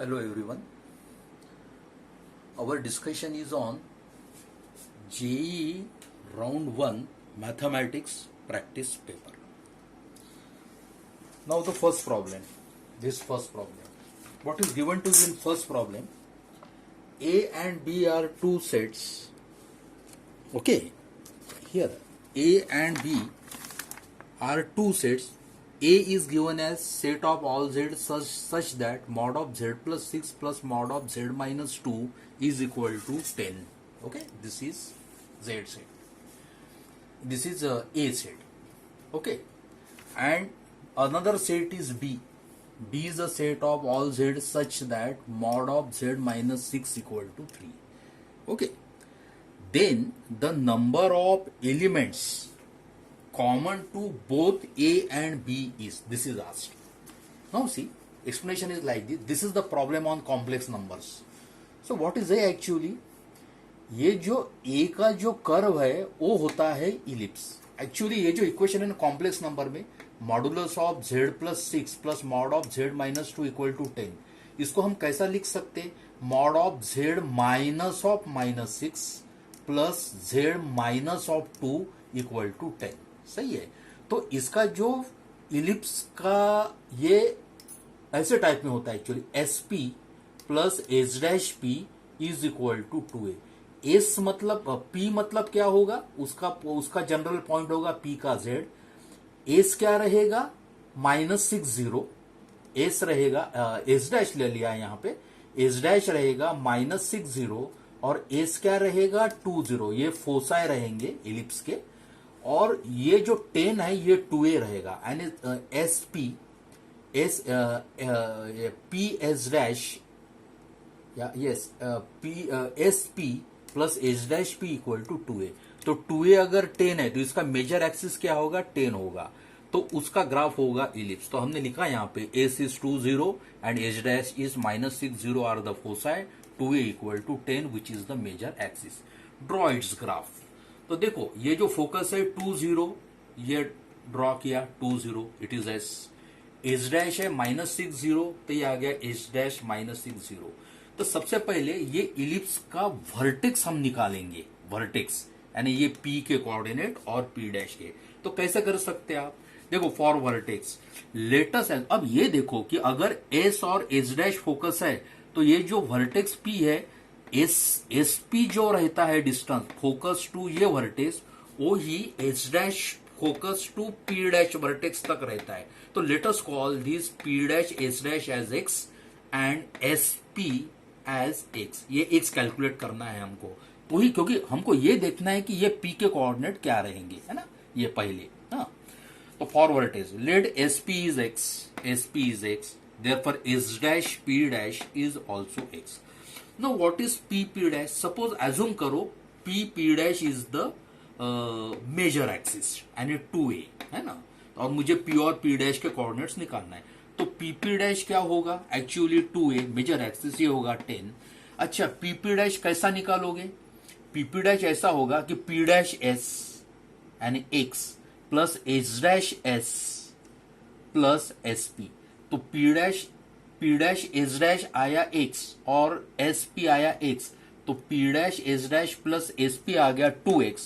Hello everyone. Our discussion is on JEE Round 1 Mathematics Practice Paper. Now the first problem. This first problem. What is given to you in first problem? A and B are two sets. Okay. Here A and B are two sets. A is given as set of all z such that mod of z plus 6 plus mod of z minus 2 is equal to 10. Okay, this is Z set. This is A set. Okay, and another set is B. B is a set of all z such that mod of z minus 6 equal to 3. Okay, then the number of elements common to both A and B is, this is asked. Now see, explanation is like this. This is the problem on complex numbers. So what is A actually? ये जो A का जो curve है वो होता है ellipse. Actually ये जो इक्वेशन है कॉम्प्लेक्स नंबर में modulus of z plus 6 plus mod of z minus 2 equal to 10, इसको हम कैसा लिख सकते? Mod of z minus of minus 6 plus z minus of 2 equal to 10. सही है. तो इसका जो इलिप्स का ये ऐसे टाइप में होता है actually, S P plus H dash P is equal to 2a. S मतलब पी मतलब क्या होगा? उसका जनरल पॉइंट होगा पी का जेड. एस क्या रहेगा? -60. एस रहेगा, एस डैश ले लिया यहां पे, एस डैश रहेगा -60 और एस क्या रहेगा? 20. ये फोसाई रहेंगे इलिप्स के. और ये जो 10 है ये 2a रहेगा. And S P P S dash S P S P plus H dash P equal to 2a. तो 2a अगर 10 है तो इसका मेजर एक्सिस क्या होगा? 10 होगा. तो उसका ग्राफ होगा इलिप्स. तो हमने लिखा यहां पे S is 20 and H dash is -60 are the foci, 2a equal to 10 which is the major axis. Draw its graph. तो देखो ये जो फोकस है 20, ये ड्रॉ किया 20, it is S. H dash है -60 तो ये आ गया एच डैश -60. तो सबसे पहले ये इलिप्स का वर्टेक्स हम निकालेंगे. वर्टेक्स यानी ये पी के कोऑर्डिनेट और पी डैश के. तो कैसे कर सकते हैं आप? देखो फॉर वर्टेक्स लेटस. अब ये देखो कि अगर एस और एच डैश फोकस है तो ये जो वर्टेक्स पी है, एस पी जो रहता है डिस्टेंस फोकस टू ये वर्टेक्स, वो ही H dash focus to P dash vertex तक रहता है. तो let us call this P dash H dash as x and S P as x. ये एक्स कैलकुलेट करना है हमको. तो ही क्योंकि हमको ये देखना है कि ये पी के कोऑर्डिनेट क्या रहेंगे, है ना, ये पहले. हाँ, तो for vertex let S P is x, S P is x, therefore H dash P dash is also x. Now what is P dash? Suppose assume करो P dash is the major axis and 2a है ना, और मुझे P और P dash के coordinates निकालना है. तो P dash क्या होगा? एक्चुअली 2a मेजर एक्सिस, ये होगा 10. अच्छा P dash कैसा निकालोगे? P dash ऐसा होगा कि P dash s यानी x plus h dash s plus sp. तो P डैश एच डैश आया x और एस पी आया x. तो P dash H dash plus S P आ गया 2x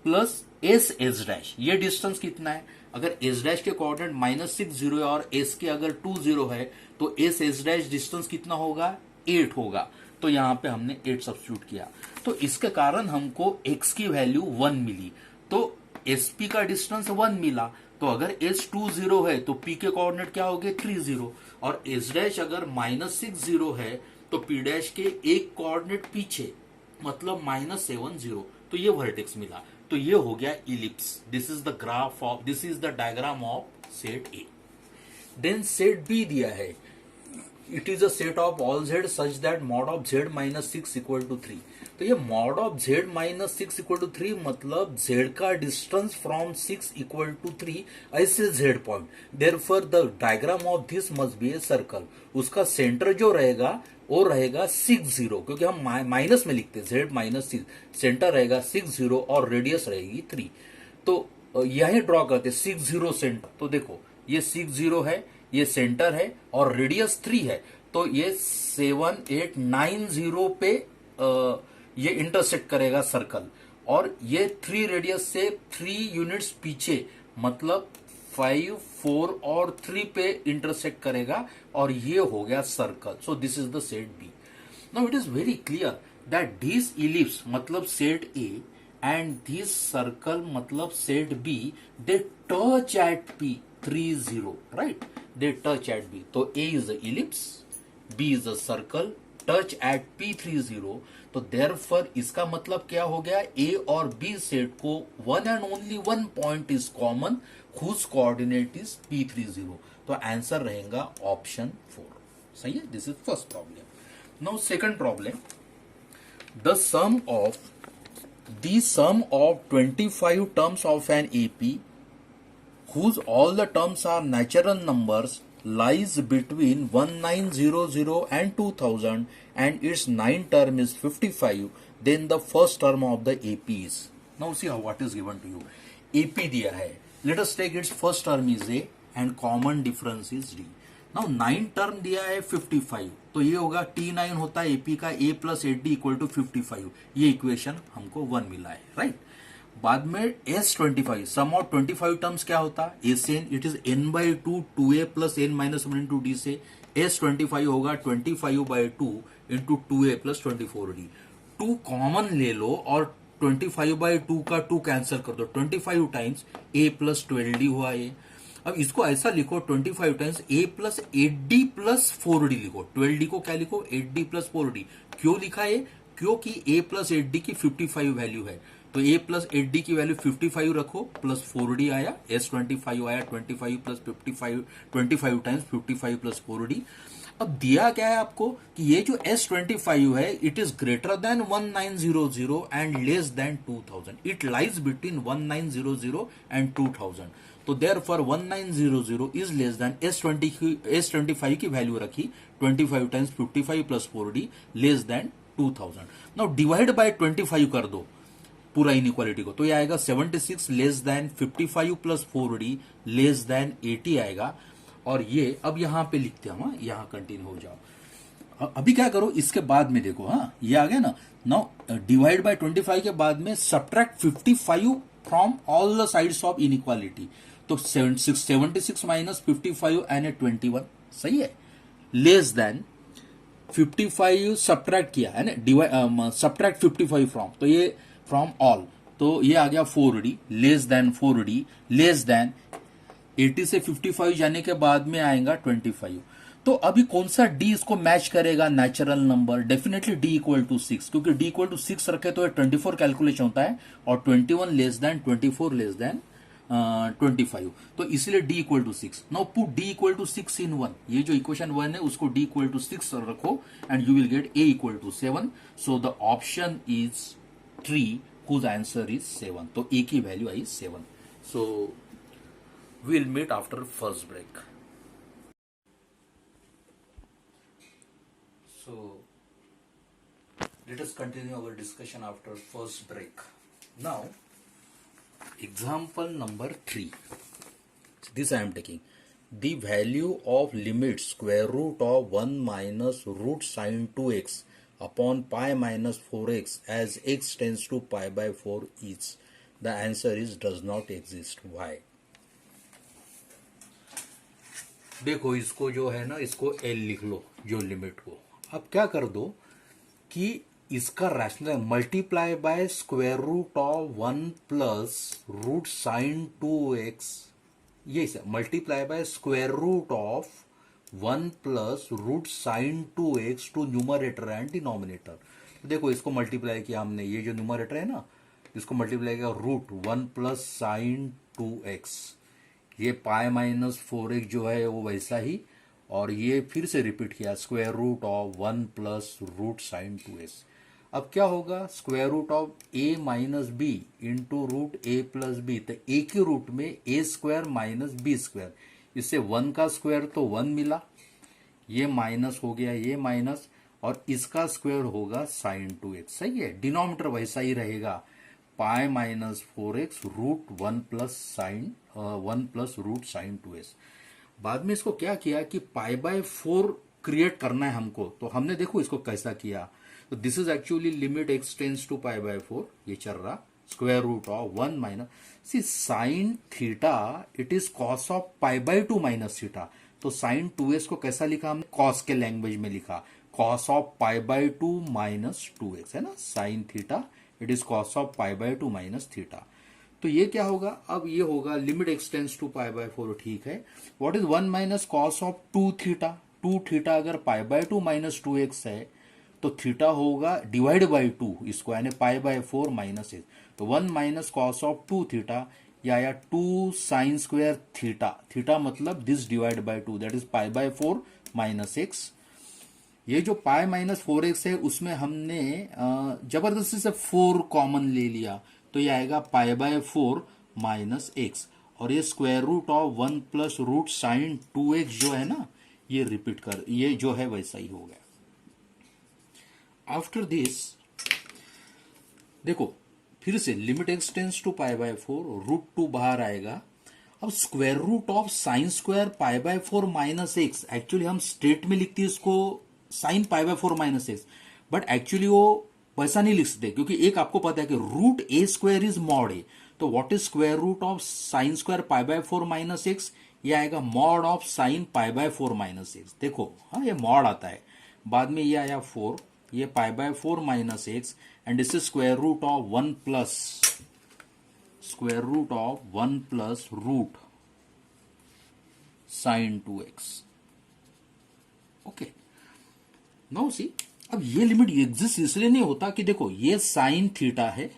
plus S H dash. ये डिस्टेंस कितना है? अगर एच डैश के कोऑर्डिनेट -60 है और एस के अगर 20 है तो एस एच डैश डिस्टेंस कितना होगा? 8 होगा. तो यहां पे हमने 8 सब्स्टिट्यूट किया. तो इसके कारण हमको x की वैल्यू 1 मिली. तो एस पी का डिस्टेंस 1 मिला. तो अगर एस 20 है तो पी के कोऑर्डिनेट क्या हो गए? 30. और एच डैश अगर -60 है तो पी डैश के एक कोऑर्डिनेट पीछे मतलब -70. तो ये वर्टेक्स मिला. तो ये हो गया ellipse. This is the graph of, this is the diagram of set A. Then set B दिया है. It is a set of all z such that mod of z minus 6 equal to 3. तो ये mod of z minus 6 equal to 3 मतलब z का distance from 6 equal to 3 ऐसे z point. Therefore the diagram of this must be a circle. उसका centre जो रहेगा वो रहेगा 60, क्योंकि हम माइनस में लिखते हैं z माइनस 6. सेंटर रहेगा 60 और रेडियस रहेगी 3. तो यही ड्रॉ करते 60 सेंटर. तो देखो ये 60 है, ये सेंटर है और रेडियस 3 है. तो ये 7890 पे ये इंटरसेक्ट करेगा सर्कल, और ये 3 रेडियस से 3 यूनिट्स पीछे, मतलब 5, 4 और 3 पे इंटरसेक्ट करेगा, और ये हो गया circle. So this is the set B. Now it is very clear that this ellipse मतलब set A and this circle मतलब set B, they touch at P 30, right? They touch at B. तो A is the ellipse, B is the circle, touch at P30. तो therefore इसका मतलब क्या हो गया, A और B सेट को one and only one point is common whose coordinate is P30. तो आंसर रहेगा ऑप्शन 4. सही है. This is first problem. Now second problem. The sum of 25 terms of an AP whose all the terms are natural numbers lies between 1900 and 2000 and its 9th term is 55, then the first term of the AP is. Now see how what is given to you. AP दिया है. Let us take its first term is A and common difference is D. Now 9th term दिया है 55, तो ये होगा T9 होता है AP का A plus 8D equal to 55. ये इक्वेशन हमको 1 मिला है, राइट. बाद में S25 सम ऑफ 25 टर्म्स क्या होता है, n it is n/2 2a plus n minus 1 into d से S25 होगा 25/2 into 2a plus 24d. 2 common ले लो और 25/2 का 2 कैंसिल कर दो. 25 टाइम्स a प्लस 12d हुआ ये. अब इसको ऐसा लिखो 25 times a plus 8d plus 4d लिखो. 12d को क्या लिखो, 8d प्लस 4d. क्यों लिखा है, क्योंकि a प्लस 8d की 55 वैल्यू है, तो a प्लस 8d की वैल्यू 55 रखो, प्लस 4d आया, S25 आया 25 प्लस 55, 25 टाइम्स 55 प्लस 4d. अब दिया क्या है आपको कि ये जो S25 है it is greater then 1900 and less than 2000. It lies between 1900 and 2000. तो therefore 1900 is less then S25 की वैल्यू रखी 25 times 55 plus 4d less than 2000. Now divide by 25 कर दो पूरा इनइक्वालिटी को, तो ये आएगा 76 less than 55 plus 4d less than 80 आएगा. और ये अब यहां पे लिखते हैं हम, यहां कंटिन्यू हो जाओ. अभी क्या करो, इसके बाद में देखो, हाँ ये आ गया ना. नाउ डिवाइड बाय 25 के बाद में subtract 55 from all the sides of inequality. तो 76 माइनस 55 एंड 21, सही है. लेस देन 55 सब्ट्रैक्ट किया है ना, सब्ट्रैक्ट 55 फ्रॉम, तो ये फ्रॉम ऑल, तो ये आ गया 4d less than 4d less than 80 से 55 जाने के बाद में आएगा 25. तो अभी कौन सा d इसको मैच करेगा, natural number. Definitely d equal to 6, क्योंकि d इक्वल टू 6 रखे तो 24 कैलकुलेशन होता है, और 21 लेस देन 24 लेस देन 25, तो इसलिए d equal to 6. Now put d equal to 6 in 1. ये जो इक्वेशन 1 है उसको d इक्वल टू 6 रखो and you will get a equal to 7. So the option is 3 whose answer is 7. तो a की value आई 7. So we'll meet after first break. So let us continue our discussion after first break. Now example number 3. This I am taking. The value of limit square root of 1 minus root sine 2x upon pi minus 4x as x tends to pi by 4 is. The answer is does not exist. Why? देखो इसको जो है ना, इसको L लिख लो जो limit को. अब क्या कर दो कि इसका rational multiply by square root of 1 plus root sine 2x, ये multiply by square root of 1 plus root sine 2x to numerator and denominator. देखो इसको मल्टीप्लाई किया हमने, ये जो न्यूमरेटर है ना इसको मल्टीप्लाई किया रूट 1 प्लस साइन 2x. ये पाई माइनस 4x जो है वो वैसा ही, और ये फिर से रिपीट किया square root of 1 plus root sine 2x. अब क्या होगा, square root of a minus b into root a plus b. तो a के रूट में a square minus b square, इससे 1 का स्क्वायर तो 1 मिला, ये माइनस हो गया, ये माइनस, और इसका स्क्वायर होगा साइन 2x. सही है. डिनोमिनेटर वैसा ही रहेगा, pi minus 4x root 1 plus root sine 2x. बाद में इसको क्या किया कि पाई बाय 4 क्रिएट करना है हमको, तो हमने देखो इसको कैसा किया। तो this is actually limit x tends to pi by 4, ये चल रहा square root of 1 minus see sine theta, it is cos of pi by 2 minus theta. तो साइन 2x को कैसा लिखा हमने, कॉस के लैंग्वेज में लिखा, cos of pi by 2 minus 2x, है ना, sine theta it is cos of pi by 2 minus theta. तो ये क्या होगा, अब ये होगा limit x tends to pi by 4, ठीक है। What is 1 minus cos of 2 theta, 2 theta अगर पाई बाय 2 माइनस 2x है तो थीटा होगा डिवाइड बाय 2 इसको, यानी पाई बाय 4 माइनस एक्स। तो 1 माइनस कॉस ऑफ 2 थीटा, या 2 साइन स्क्वायर थीटा, थीटा मतलब this divide by 2, that is pi by 4 minus x. ये जो पाई माइनस 4x है उसमें हमने जबरदस्ती से 4 कॉमन ले लिया, तो ये आएगा पाई बाय 4 माइनस एक्स, और ये square root of 1 plus root sine 2x जो है ना, ये रिपीट कर, ये जो है वैसा ही हो गया। आफ्टर दिस देखो फिर से limit x tends to pi by 4, root 2 बाहर आएगा। अब square root of sine square pi by 4 minus x, actually हम स्ट्रेट में लिखते हैं इसको sine pi by 4 minus x, but actually वो वैसा नहीं लिख सकते, क्योंकि एक आपको पता है कि root a square is mod a. तो what is square root of sine square pi by 4 minus x, ये आएगा mod of sine pi by 4 minus x. देखो हाँ, ये मॉड आता है, बाद में ये आया 4, ये pi by 4 minus x, and this is square root of 1 plus square root of 1 plus root sine 2x। Okay, now see, अब ये लिमिट एग्जिस्ट इसलिए नहीं होता कि देखो ये साइन थीटा है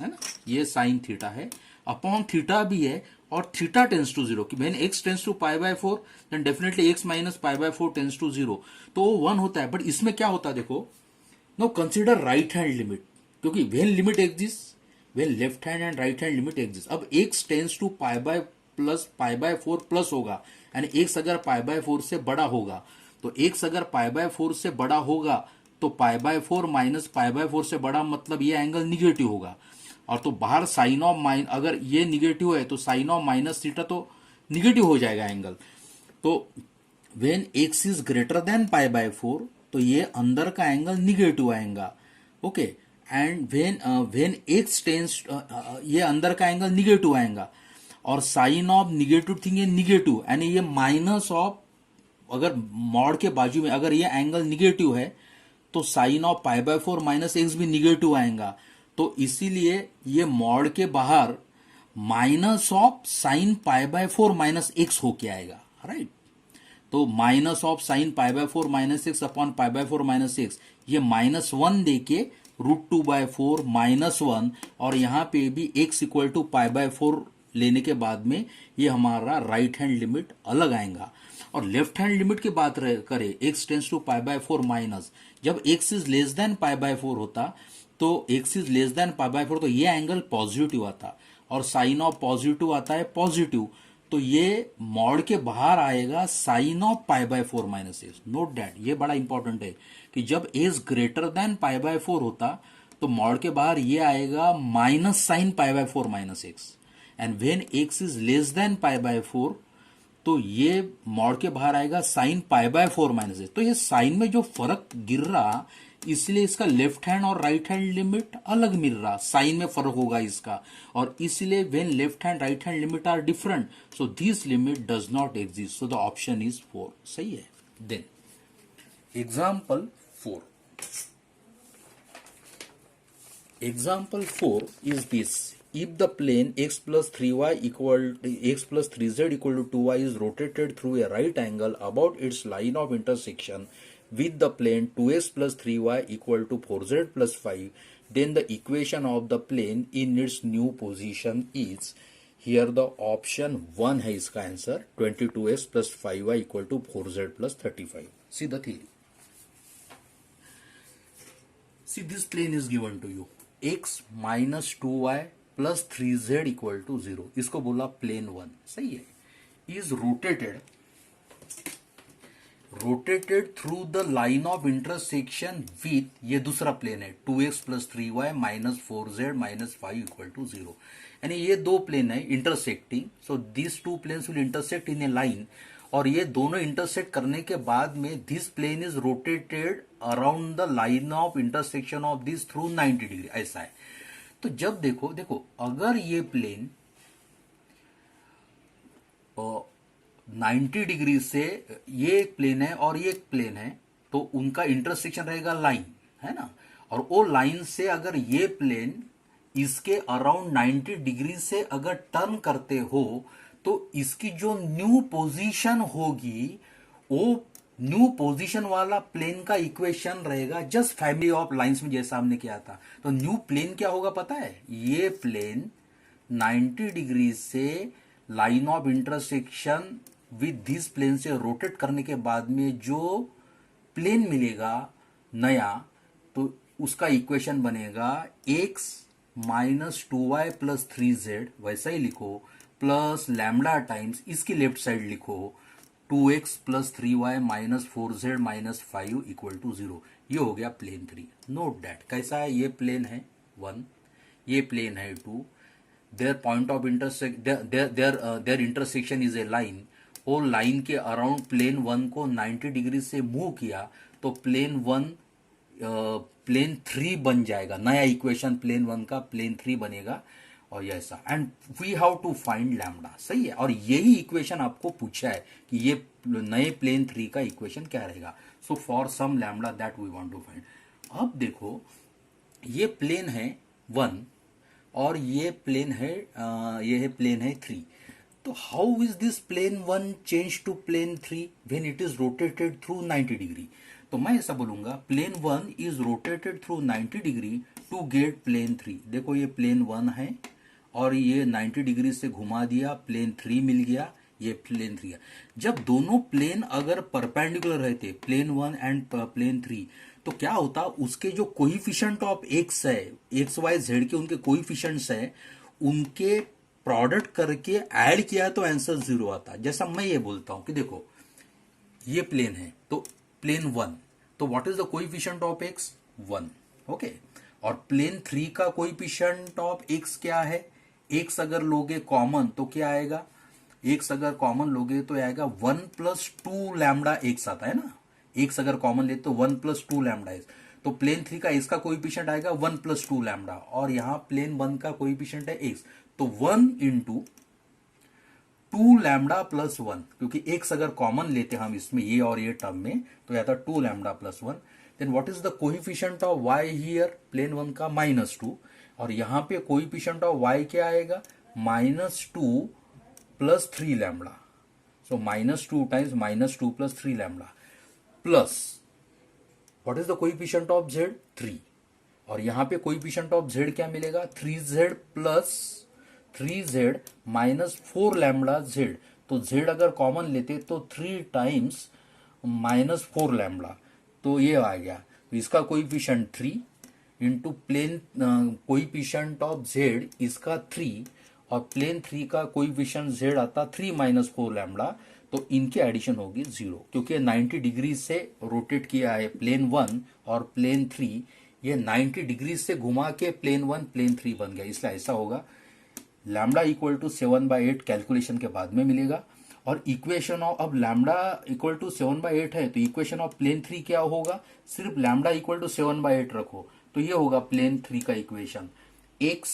ना, ये साइन थीटा है, अपॉन थीटा भी है, और थीटा टेंस टू 0, कि when x tends to pi by 4 then definitely x minus pi by 4 tends to 0, तो वो 1 होता है। बट इसमें क्या होता है देखो, no consider right hand limit, क्योंकि when limit exist, when left hand and right hand limit exist, अब x tends to pi by plus pi by 4 plus होगा, यानी x अगर पाई बाय 4 से बड़ा होगा, तो x अगर पाई बाय 4 से बड़ा होगा तो पाई बाय 4 माइनस पाई बाय 4 से बड़ा, मतलब ये एंगल निगेटिव होगा। और तो बाहर साइन ऑफ माइन, अगर ये निगेटिव है तो साइन ऑफ माइनस थीटा तो निगेटिव हो जाएगा एंगल। तो when x is greater than pi by 4, तो ये अंदर का एंगल निगेटिव आएगा। Okay, and when x tends, ये अंदर का एंगल निगेटिव आएगा, और साइन ऑफ निगेटिव थिंग ये निगेटिव, यानी ये माइनस ऑफ, अगर मॉड के बाजू में अगर ये एंगल निगेटिव है तो sine of pi by 4 minus x भी निगेटिव आएगा। तो इसीलिए ये मॉड के बाहर minus of sine pi by 4 minus x होके आएगा, राइट। तो minus of sine pi by 4 minus x upon pi by 4 minus x, ये -1 देके रूट 2 बाय 4 -1, और यहां पे भी x equal to pi by 4 लेने के बाद में ये हमारा राइट हैंड लिमिट अलग आएगा। और लेफ्ट हैंड लिमिट की बात करें, x tends to pi by 4 minus, जब x is less than pi by 4 होता, तो x is less than pi by 4, तो ये एंगल पॉजिटिव आता, और साइन ऑफ पॉजिटिव आता है पॉजिटिव, तो ये मॉड के बाहर आएगा sine of pi by 4 minus x. Note that, ये बड़ा इंपॉर्टेंट है कि जब x greater than pi by 4 होता तो मॉड के बाहर ये आएगा minus sine pi by 4 minus x, and when x is less than pi by 4 तो ये मॉड के बाहर आएगा sine pi by 4 minus x. तो ये साइन में जो फर्क गिर रहा, इसलिए इसका लेफ्ट हैंड और राइट हैंड लिमिट अलग मिल रहा, साइन में फर्क होगा इसका, और इसलिए when left hand right hand limit are different, so this limit does not exist, so the option is 4। सही है। देन example 4, example 4 is this: if the plane x plus 3y equal x plus 3z equal to 2y is rotated through a right angle about its line of intersection with the plane 2x plus 3y equal to 4z plus 5, then the equation of the plane in its new position is, here the option 1 है इसका answer, 22x plus 5y equal to 4z plus 35. See the theory. See, this plane is given to you, x minus 2y plus 3z equal to 0, इसको बोला plane 1, सही है, is rotated through the line of intersection with, ये दूसरा plane है, 2x plus 3y minus 4z minus 5 equal to 0, यानी ये दो प्लेन है intersecting, so these two planes will intersect in a line, और ये दोनों इंटरसेक्ट करने के बाद में this plane is rotated around the line of intersection of this through 90 degree, ऐसा है। तो जब देखो देखो अगर ये प्लेन 90 डिग्री से, ये एक प्लेन है और ये एक प्लेन है, तो उनका इंटरसेक्शन रहेगा लाइन, है ना। और वो लाइन से अगर ये प्लेन इसके अराउंड 90 डिग्री से अगर टर्न करते हो तो इसकी जो न्यू पोजीशन होगी वो न्यू पोजीशन वाला प्लेन का इक्वेशन रहेगा जस्ट फैमिली ऑफ लाइंस में जैसा हमने किया था। तो न्यू प्लेन क्या होगा पता है, ये प्लेन 90 डिग्री से line of intersection with this plane से रोटेट करने के बाद में जो प्लेन मिलेगा नया, तो उसका इक्वेशन बनेगा x minus 2y plus 3z, वैसा ही लिखो, प्लस लैम्डा टाइम्स इसकी लेफ्ट साइड लिखो 2x plus 3y minus 4z minus 5 equal to 0। ये हो गया प्लेन 3। नोट दैट कैसा है, ये प्लेन है 1, ये प्लेन है 2, their point of their intersection is a line. वो लाइन के अराउंड प्लेन 1 को 90 डिग्री से मूव किया तो प्लेन 1 प्लेन 3 बन जाएगा, नया इक्वेशन प्लेन 1 का प्लेन 3 बनेगा, और ऐसा। And we have to find lambda, सही है। और यही इक्वेशन आपको पूछा है कि ये नए प्लेन 3 का इक्वेशन क्या रहेगा। So for some lambda that we want to find. अब देखो ये प्लेन है 1 और ये प्लेन है 3। तो how is this plane 1 change to plane 3 when it is rotated through 90 degree. तो मैं ऐसा बोलूंगा plane 1 is rotated through 90 degree to get plane 3। देखो ये प्लेन 1 है और ये 90 डिग्री से घुमा दिया, प्लेन 3 मिल गया, ये प्लेन 3 है। जब दोनों प्लेन अगर परपेंडिकुलर रहते प्लेन 1 एंड प्लेन 3, तो क्या होता, उसके जो कोइफिशिएंट ऑफ एक्स है, एक्स वाई जेड के उनके कोइफिशिएंट्स है, उनके प्रोडक्ट करके ऐड किया तो आंसर 0 आता। जैसा मैं ये बोलता हूं कि देखो ये प्लेन है तो प्लेन 1, तो what is the coefficient of x 1, okay. और प्लेन 3 का कोइफिशिएंट ऑफ एक्स क्या है, एक्स अगर लोगे कॉमन तो क्या आएगा, एक्स अगर कॉमन लोगे तो आएगा 1 प्लस 2 लैम्डा एक्स आता है ना, एक्स अगर कॉमन लेते तो 1 प्लस 2 लैम्डा एक्स। तो प्लेन 3 का इसका कोइफिशिएंट आएगा 1 प्लस 2 लैम्डा, और यहां प्लेन 1 का कोइफिशिएंट है एक्स, तो 1 इंटू 2 लैम्डा प्लस 1, क्योंकि एक्स अगर कॉमन लेते हम इसमें ये और ये टर्म में तो आता 2 lambda plus 1। Then what is the coefficient of y here, plane 1 का -2, और यहां पे कोइफिशिएंट ऑफ y क्या आएगा -2 plus 3 lambda. So -2 times -2 plus 3 lambda plus what is the coefficient of z 3, और यहां पे कोइफिशिएंट ऑफ z क्या मिलेगा 3z plus 3z minus 4 lambda z। तो z अगर कॉमन लेते तो 3 टाइम्स -4 लैम्डा, तो ये आ गया। तो इसका coefficient 3 into plane coefficient of z इसका 3, और प्लेन 3 का कोइफिशिएंट z आता 3 माइनस 4 लैम्डा, तो इनकी एडिशन होगी 0, क्योंकि 90 डिग्री से रोटेट किया है प्लेन 1 और प्लेन 3, ये 90 डिग्री से घुमा के प्लेन 1 प्लेन 3 बन गया, इसलिए ऐसा होगा। लैम्डा इक्वल टू 7/8 कैलकुलेशन के बाद में मिलेगा। और इक्वेशन ऑफ, अब लैम्डा इक्वल टू 7/8 है तो इक्वेशन ऑफ प्लेन 3 क्या होगा, सिर्फ लैम्डा इक्वल टू 7/8 रखो, तो ये होगा प्लेन 3 का equation, x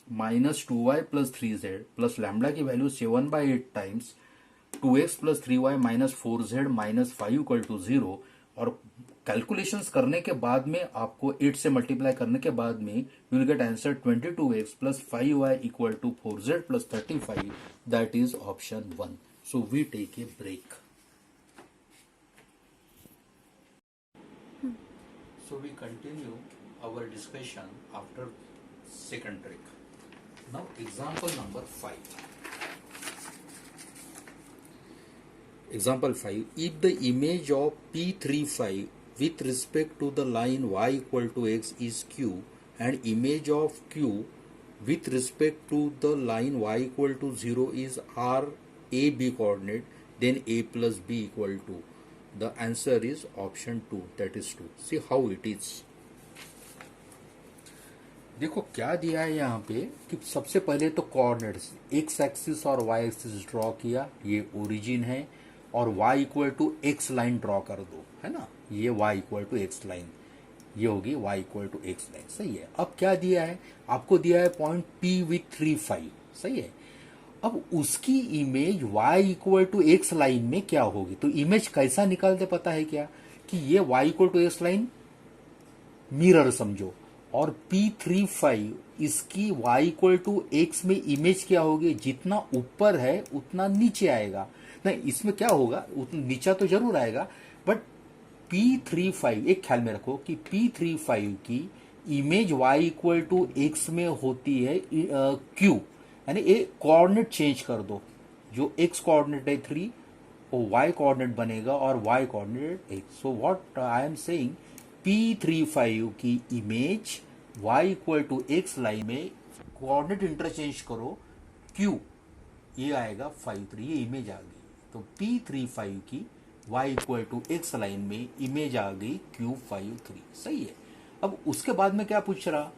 minus 2y plus 3z plus lambda की value 7/8 times 2x plus 3y minus 4z minus 5 equal to 0। और कैलकुलेशंस करने के बाद में आपको 8 से मल्टीप्लाई करने के बाद में you will get answer 22x plus 5y equal to 4z plus 35, that is option 1। So we take a break. So we continue our discussion after second break. Now example number 5. Example 5. If the image of P35 with respect to the line y equal to x is q, and image of q with respect to the line y equal to 0 is r a b coordinate, then a plus b equal to, the answer is option 2, that is 2. See how it is. देखो क्या दिया है यहाँ पे कि सबसे पहले तो कोऑर्डिनेट्स एक्स एक्सिस और वाई एक्सिस ड्रॉ किया, ये ओरिजिन है, और y equal to x line draw कर दो, है ना, ये y equal to x line, ये होगी y equal to x line. सही है। अब क्या दिया है आपको, दिया है पॉइंट P विथ 3,5। सही है। अब उसकी image y equal to x line में क्या होगी, तो इमेज कैसा निकालते पता है क्या, कि ये y equal to x line mirror समझो, और P35 इसकी y इक्वल टू एक्स में इमेज क्या होगी, जितना ऊपर है उतना नीचे आएगा। नहीं, इसमें क्या होगा, उतना नीचा तो जरूर आएगा, बट P35 एक ख्याल में रखो कि P35 की image y equal to x में होती है Q, यानी ए कोऑर्डिनेट चेंज कर दो, जो x कोऑर्डिनेट है 3 वो y कोऑर्डिनेट बनेगा और y coordinate x। So what I am saying, P35 की image y equal to x line में कोऑर्डिनेट इंटरचेंज करो Q, ये आएगा 5,3, ये इमेज आ गई। तो P35 की y equal to x line में इमेज आ गई Q53। सही है। अब उसके बाद में क्या पूछ रहा,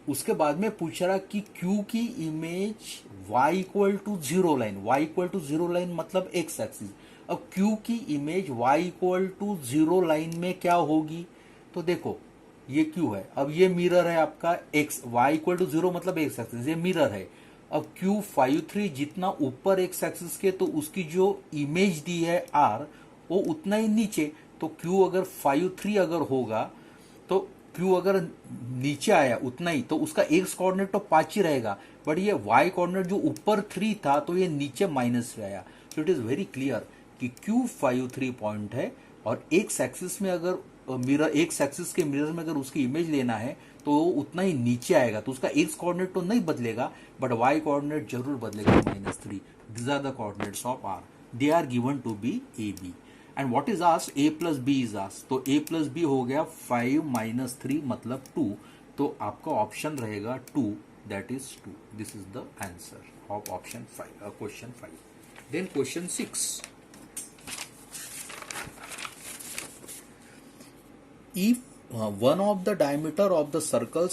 उसके बाद में पूछ रहा कि Q की image y equal to zero line, y equal to zero line मतलब x एक्सिस। अब Q की image y equal to zero line में क्या होगी, तो देखो ये Q है, अब ये मिरर है आपका x, y equal to zero मतलब x एक्सिस, ये मिरर है। अब Q53 जितना ऊपर x एक्सिस के, तो उसकी जो इमेज दी है R वो उतना ही नीचे, तो Q अगर 53 अगर होगा तो Q अगर नीचे आया उतना ही, तो उसका x कोऑर्डिनेट तो 5 ही रहेगा, बट ये y कोऑर्डिनेट जो ऊपर 3 था तो ये नीचे माइनस में आया। So it is very clear कि Q53 पॉइंट है, और x एक्सिस में अगर मिरर, x एक्सिस के मिरर में अगर उसकी इमेज लेना है तो उतना ही नीचे आएगा, तो उसका x कोऑर्डिनेट तो नहीं बदलेगा, बट y कोऑर्डिनेट जरूर बदलेगा, -3। These are the coordinates of R, they are given to be A B. And what is asked, a plus B is asked, तो a प्लस बी हो गया 5 - 3 मतलब 2, तो आपका ऑप्शन रहेगा 2, that is 2। This is the answer of option 5, question 5। Then question 6, if one of the diameter of the circle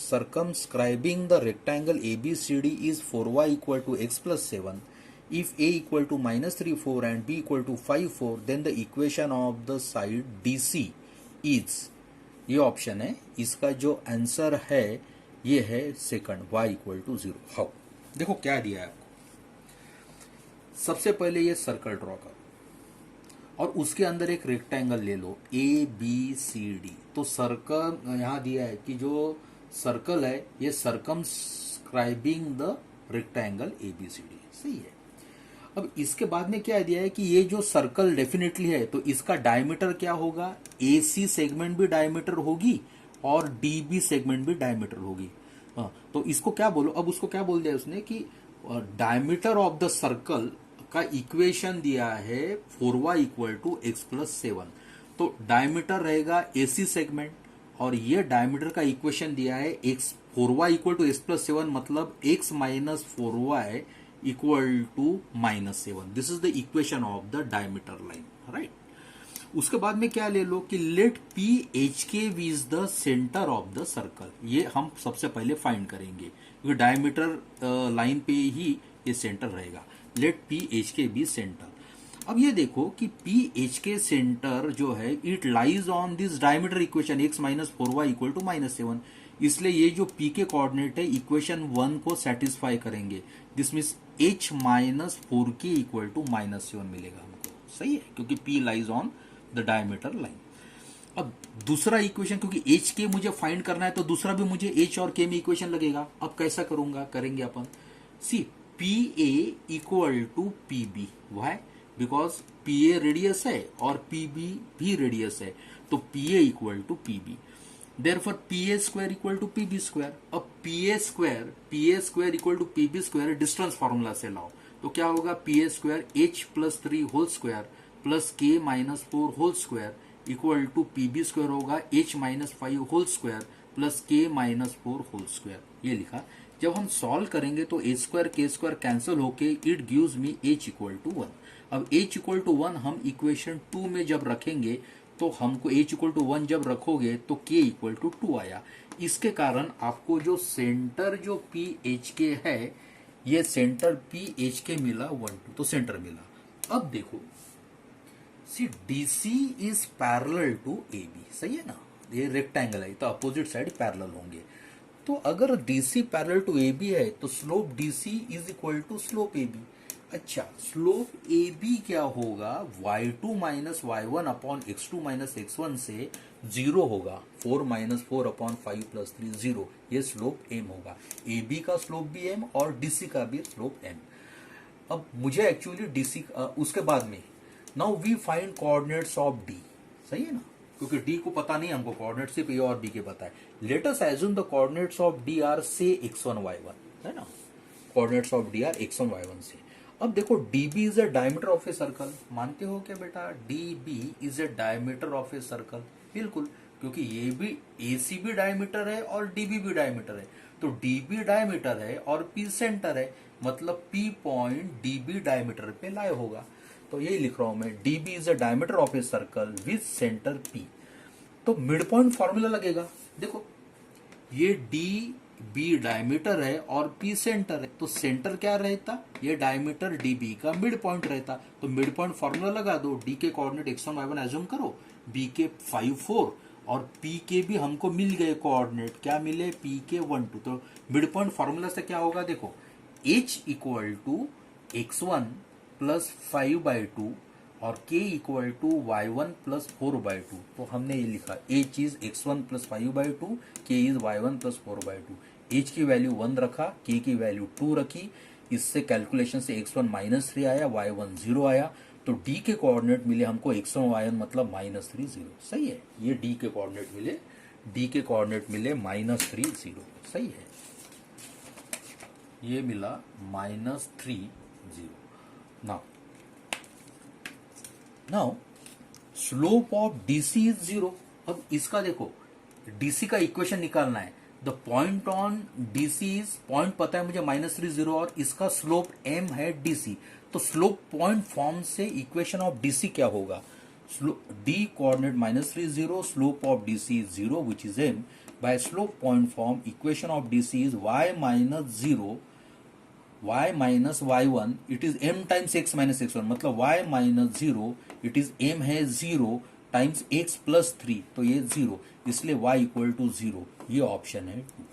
circumscribing the rectangle ABCD is 4y equal to x plus 7, if a equal to -3 4 and b equal to 5 4, then the equation of the side DC is, ये option है, इसका जो answer है ये है second, y equal to 0। How, देखो क्या दिया है आपको, सबसे पहले ये सर्कल ड्रॉ करो और उसके अंदर एक रेक्टेंगल ले लो ABCD। तो सर्कल यहां दिया है कि जो सर्कल है ये सर्कमस्क्राइबिंग द रेक्टेंगल ABCD। सही है। अब इसके बाद में क्या दिया है कि ये जो सर्कल डेफिनेटली है तो इसका डायमीटर क्या होगा, AC सेगमेंट भी डायमीटर होगी और DB सेगमेंट भी डायमीटर होगी। तो इसको क्या बोलो, अब उसको क्या बोल दिया उसने कि डायमीटर ऑफ द सर्कल का इक्वेशन दिया है 4y equal to X plus 7, तो डायमीटर रहेगा AC सेगमेंट, और ये डायमीटर का इक्वेशन दिया है x 4y equal to X plus 7 मतलब x minus 4y equal to -7। This is the equation of the diameter line, right. उसके बाद में क्या ले लो कि let PHK is the centre of the circle, ये हम सबसे पहले फाइंड करेंगे क्योंकि डायमीटर लाइन पे ही ये सेंटर रहेगा। Let PHK be centre. अब ये देखो कि PHK सेंटर जो है it lies on this diameter equation x minus 4y equal to -7, इसलिए ये जो P के कोऑर्डिनेट है इक्वेशन 1 को सेटिस्फाई करेंगे। This means h minus 4k equal to -7 मिलेगा हमको। सही है, क्योंकि P lies on the diameter line. अब दूसरा इक्वेशन, क्योंकि HK मुझे फाइंड करना है तो दूसरा भी मुझे H और K में इक्वेशन लगेगा। अब कैसा करूंगा, करेंगे अपन, see PA equal to PB, why, because PA radius है और PB भी रेडियस है, तो PA equal to PB, therefore PA square equal to PB square. अब PA square equal to PB square distance formula से लाओ, तो क्या होगा, PA square H plus 3 whole square plus K minus 4 whole square equal to PB square होगा H minus 5 whole square plus K minus 4 whole square, ये लिखा। जब हम सॉल्व करेंगे तो h square k square cancel होके it gives me h equal to 1। अब h equal to 1 हम इक्वेशन 2 में जब रखेंगे तो हमको h इक्वल टू 1 जब रखोगे तो k इक्वल टू 2 आया। इसके कारण आपको जो सेंटर जो PHK है ये सेंटर पी एच के मिला 1 2, तो सेंटर मिला। अब देखो C DC is parallel to A B, सही है ना, ये रेक्टेंगल है तो अपोजिट साइड पैरेलल होंगे। तो अगर DC parallel to A B है तो slope DC is equal to slope A B. अच्छा, स्लोप ए बी क्या होगा, y2 minus Y one upon x2 minus x1 से 0 होगा। 4 माइनस 4 अपॉन 5 प्लस 3 0, ये स्लोप m होगा। ए बी का स्लोप भी m और डीसी का भी स्लोप m। अब मुझे एक्चुअली डीसी उसके बाद में now we find coordinates of D, सही है ना, क्योंकि डी को पता नहीं हमको, कोऑर्डिनेट सिर्फ ए और बी के पता है। Let us assume the coordinates of D R से x1 y1, है ना, coordinates of D R x1 y1 से। अब देखो db is a diameter of a circle, मानते हो क्या बेटा, db is a diameter of a circle, बिल्कुल, क्योंकि ये भी AC भी डायमीटर है और db भी डायमीटर है। तो db डायमीटर है और p सेंटर है, मतलब p पॉइंट db डायमीटर पे लाए होगा। तो यही लिख रहा हूं मैं, db is a diameter of a circle with centre p। तो मिड पॉइंट फॉर्मूला लगेगा। देखो ये डी बी डायमीटर है और पी सेंटर है, तो सेंटर क्या रहता, ये डायमीटर डी बी का मिड पॉइंट रहता। तो मिड पॉइंट फॉर्मूला लगा दो, डी के कोऑर्डिनेट x1 y1 एज्यूम करो, बी के 5 4 और पी के भी हमको मिल गए कोऑर्डिनेट, क्या मिले, पी के 1 2। तो मिड पॉइंट फॉर्मूला से क्या होगा, देखो h equal to x1 plus 5/2 और k equal to y1 plus 4/2। तो हमने ये लिखा h is x1 plus 5/2, k is y1 plus 4/2। h की वैल्यू 1 रखा, k की वैल्यू 2 रखी, इससे कैलकुलेशन से x1 -3 आया, y1 0 आया। तो d के कोऑर्डिनेट मिले हमको x1 y1 मतलब -3 0, सही है। ये d के कोऑर्डिनेट मिले, d के कोऑर्डिनेट मिले -3 0, सही है, ये मिला -3 0। Now slope of DC is 0। अब इसका देखो, डीसी का इक्वेशन निकालना है। The point on DC is, point पता है मुझे -3 0 और इसका स्लोप m है डीसी। तो स्लोप पॉइंट फॉर्म से इक्वेशन ऑफ डीसी क्या होगा, D coordinate -3 0, slope of DC is 0 which is m। By slope point form equation of DC is y minus 0 y minus y1 it is m times x minus x1, मतलब y minus 0 it is m है 0 times x plus 3, तो ये 0, इसलिए y equal to 0, ये option है 2।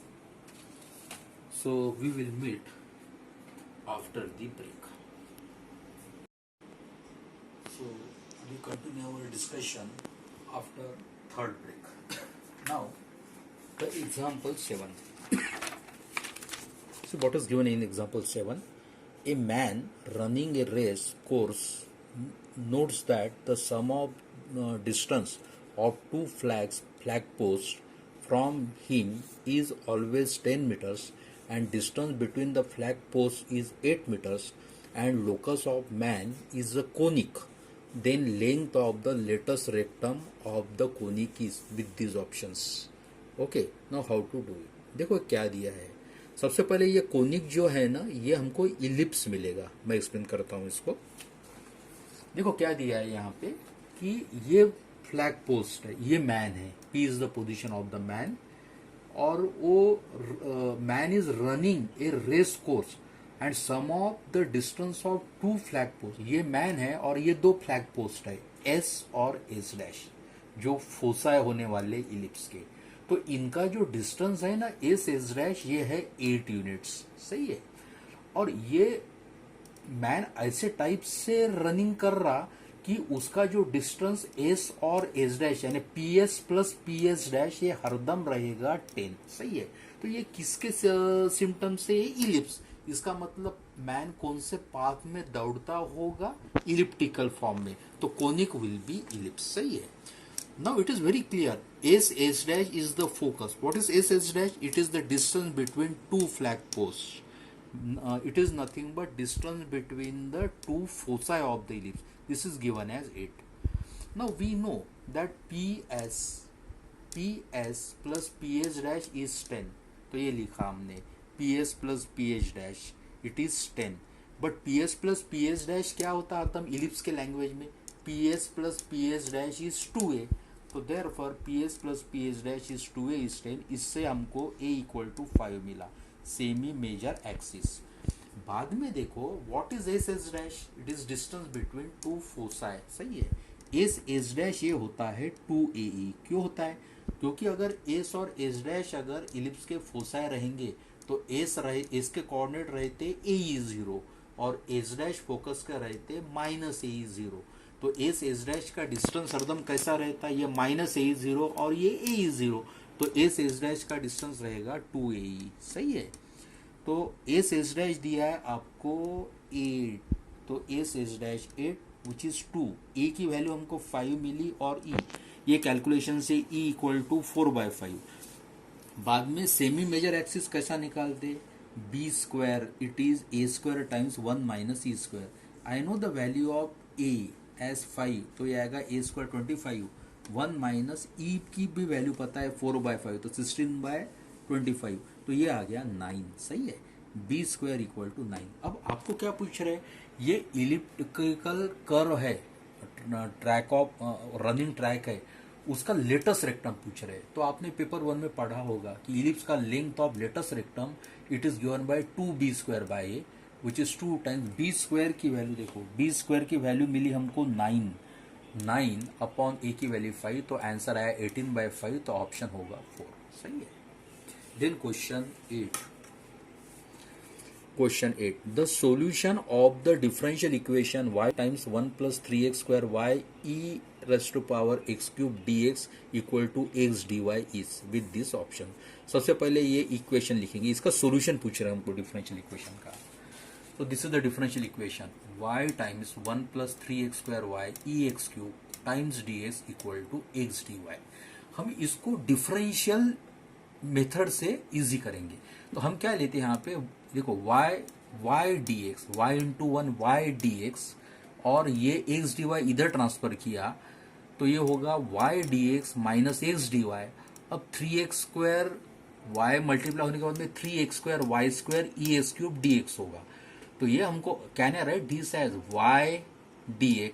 So we will meet after the break. So we continue our discussion after third break. Now the example 7। So what is given in example 7? A man running a race course notes that the sum of distance of two flag posts from him is always 10 meters and distance between the flag posts is 8 meters and locus of man is a conic. Then length of the lattice rectum of the conic is with these options. Okay, now how to do it? देखो क्या दिया है। सबसे पहले ये conic जो है ना, ये हमको इलिप्स मिलेगा। मैं एक्सप्लेन करता हूं इसको। देखो क्या दिया है यहाँ पे कि ये फ्लैग पोस्ट है, ये मैन है, P is the position of the man, और वो man is running a race course and sum of the distance of 2 flag post. ये मैन है और ये 2 फ्लैग पोस्ट है, S और S' जो फोसाई होने वाले इलिप्स के। तो इनका जो डिस्टेंस है ना S' ये है 8 यूनिट्स, सही है। और ये मैन ऐसे टाइप से रनिंग कर रहा कि उसका जो डिस्टेंस S और S' यानी PS प्लस PS' ये हरदम रहेगा 10, सही है। तो ये किसके सिम्टम से, इलिप्स। इसका मतलब मैन कौन से पाथ में दौड़ता होगा, इलिप्टिकल फॉर्म में, तो कोनिक विल बी इलिप्स, सही है। Now it is very clear, S' is the focus. What is S'? It is the distance between 2 flag posts. It is nothing but distance between the 2 foci of the ellipse. This is given as 8. Now we know that PS plus PS' is 10. तो ये लिखा हमने, PS plus PS' it is 10. But PS plus PS' क्या होता है तब ellipse के language में, PS plus PS' is 2a. तो therefore PS plus PS' is 2a is 10। इससे हमको a इक्वल टू 5 मिला, सेमी मेजर एक्सिस। बाद में देखो what is S S dash, it is distance between two foci, सही है। एस एस डैश ये होता है 2AE, क्यों होता है, क्योंकि अगर एस और एस डैश अगर इलिप्स के फोसाई रहेंगे तो एस रहे, एस के कोऑर्डिनेट रहते AE0 और एस डैश फोकस का रहते -AE0। तो एस डैश का डिस्टेंस हरदम कैसा रहता है, ये -AE0 और ये AE0, तो एस डैश का डिस्टेंस रहेगा 2AE, सही है। तो एस डैश दिया है आपको 8, तो एस डैश 8 विच इज 2, ए की वैल्यू हमको 5 मिली और ई, ये कैलकुलेशन से ई इक्वल टू 4/5। बाद में सेमी मेजर एक्सिस कैसा निकालते, B square, it is A square times 1 minus E square. I know the value of A as 5, तो ये आएगा ए स्क्वायर 25, 1 माइनस ई की भी वैल्यू पता है 4/5, तो 16/25, तो ये आ गया 9, सही है। B square equal to 9। अब आपको क्या पूछ रहे हैं, ये इलिप्टिकल कर्व है, ट्रैक ऑफ रनिंग ट्रैक है, उसका लेटेस्ट रेक्टम पूछ रहे हैं। तो आपने पेपर 1 में पढ़ा होगा कि इलिप्स का length of latus rectum it is given by 2b² which is 2 times B square की वैल्यू, देखो बी स्क्वायर की वैल्यू मिली हमको 9 अपॉन ए की वैल्यू 5, तो आंसर आया 18/5, तो ऑप्शन होगा 4, सही है। Then question 8, the solution of the differential equation y times 1 plus 3x square y e raised to power x cube dx equal to x dy is with this option। सबसे पहले ये equation लिखेंगे, इसका solution पूछ रहे हैं हमको differential equation का। तो this is the differential equation, y times 1 plus 3x square y e x cube times dx equal to x dy। हम इसको डिफरेंशियल मेथड से इजी करेंगे। तो हम क्या लेते हैं यहाँ पे, देखो y dx, y into 1 y dx, और ये x dy इधर ट्रांसफर किया तो ये होगा y dx minus x dy। अब 3x स्क्वायर y मल्टीप्लाई होने के बाद में 3x square y square E x cube dx होगा। तो ये हमको can I write this as y dx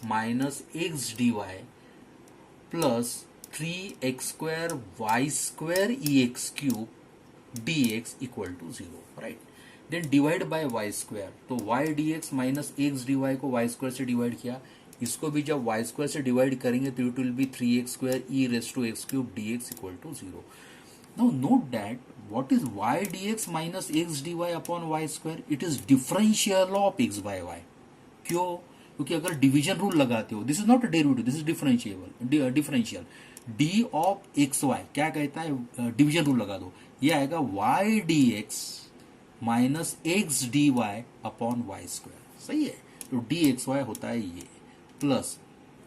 minus x dy plus 3x square y square E x cube dx equal to 0, right. Then divide by y square, तो y dx minus x dy को y square से divide किया, इसको भी जब y square से divide करेंगे तो it will be 3x square E raise to X cube dx equal to 0। Now note that what is y dx minus x dy upon y square, it is differential of x by y। क्यों, क्योंकि अगर division rule लगाते हो, this is not a derivative, this is differential D of X Y, क्या कहता है, division rule लगा दो, ये आएगा y dx minus X D Y upon Y square, सही है। तो dxy होता है ये, प्लस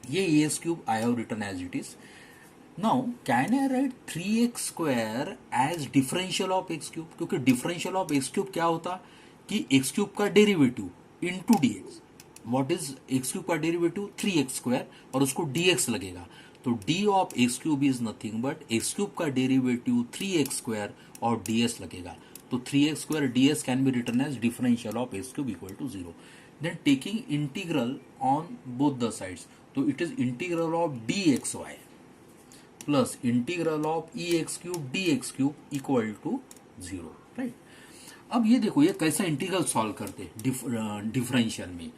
ये X cube I have written as it is. Now can I write 3x square as differential of x cube, क्योंकि डिफरेंशियल ऑफ एक्स क्यूब क्या होता कि एक्स क्यूब का derivative into dx। What is X cube का derivative 3x square, और उसको dx लगेगा, तो d of x cube is nothing but x cube का डेरिवेटिव 3x स्क्वायर और ds लगेगा। तो 3x square ds can be written as differential of x cube equal to 0। Then taking integral on both the sides, तो it is integral of dxy plus integral of e x cube D x cube equal to 0, right. अब ये देखो ये कैसा integral solve करते हैं differential में,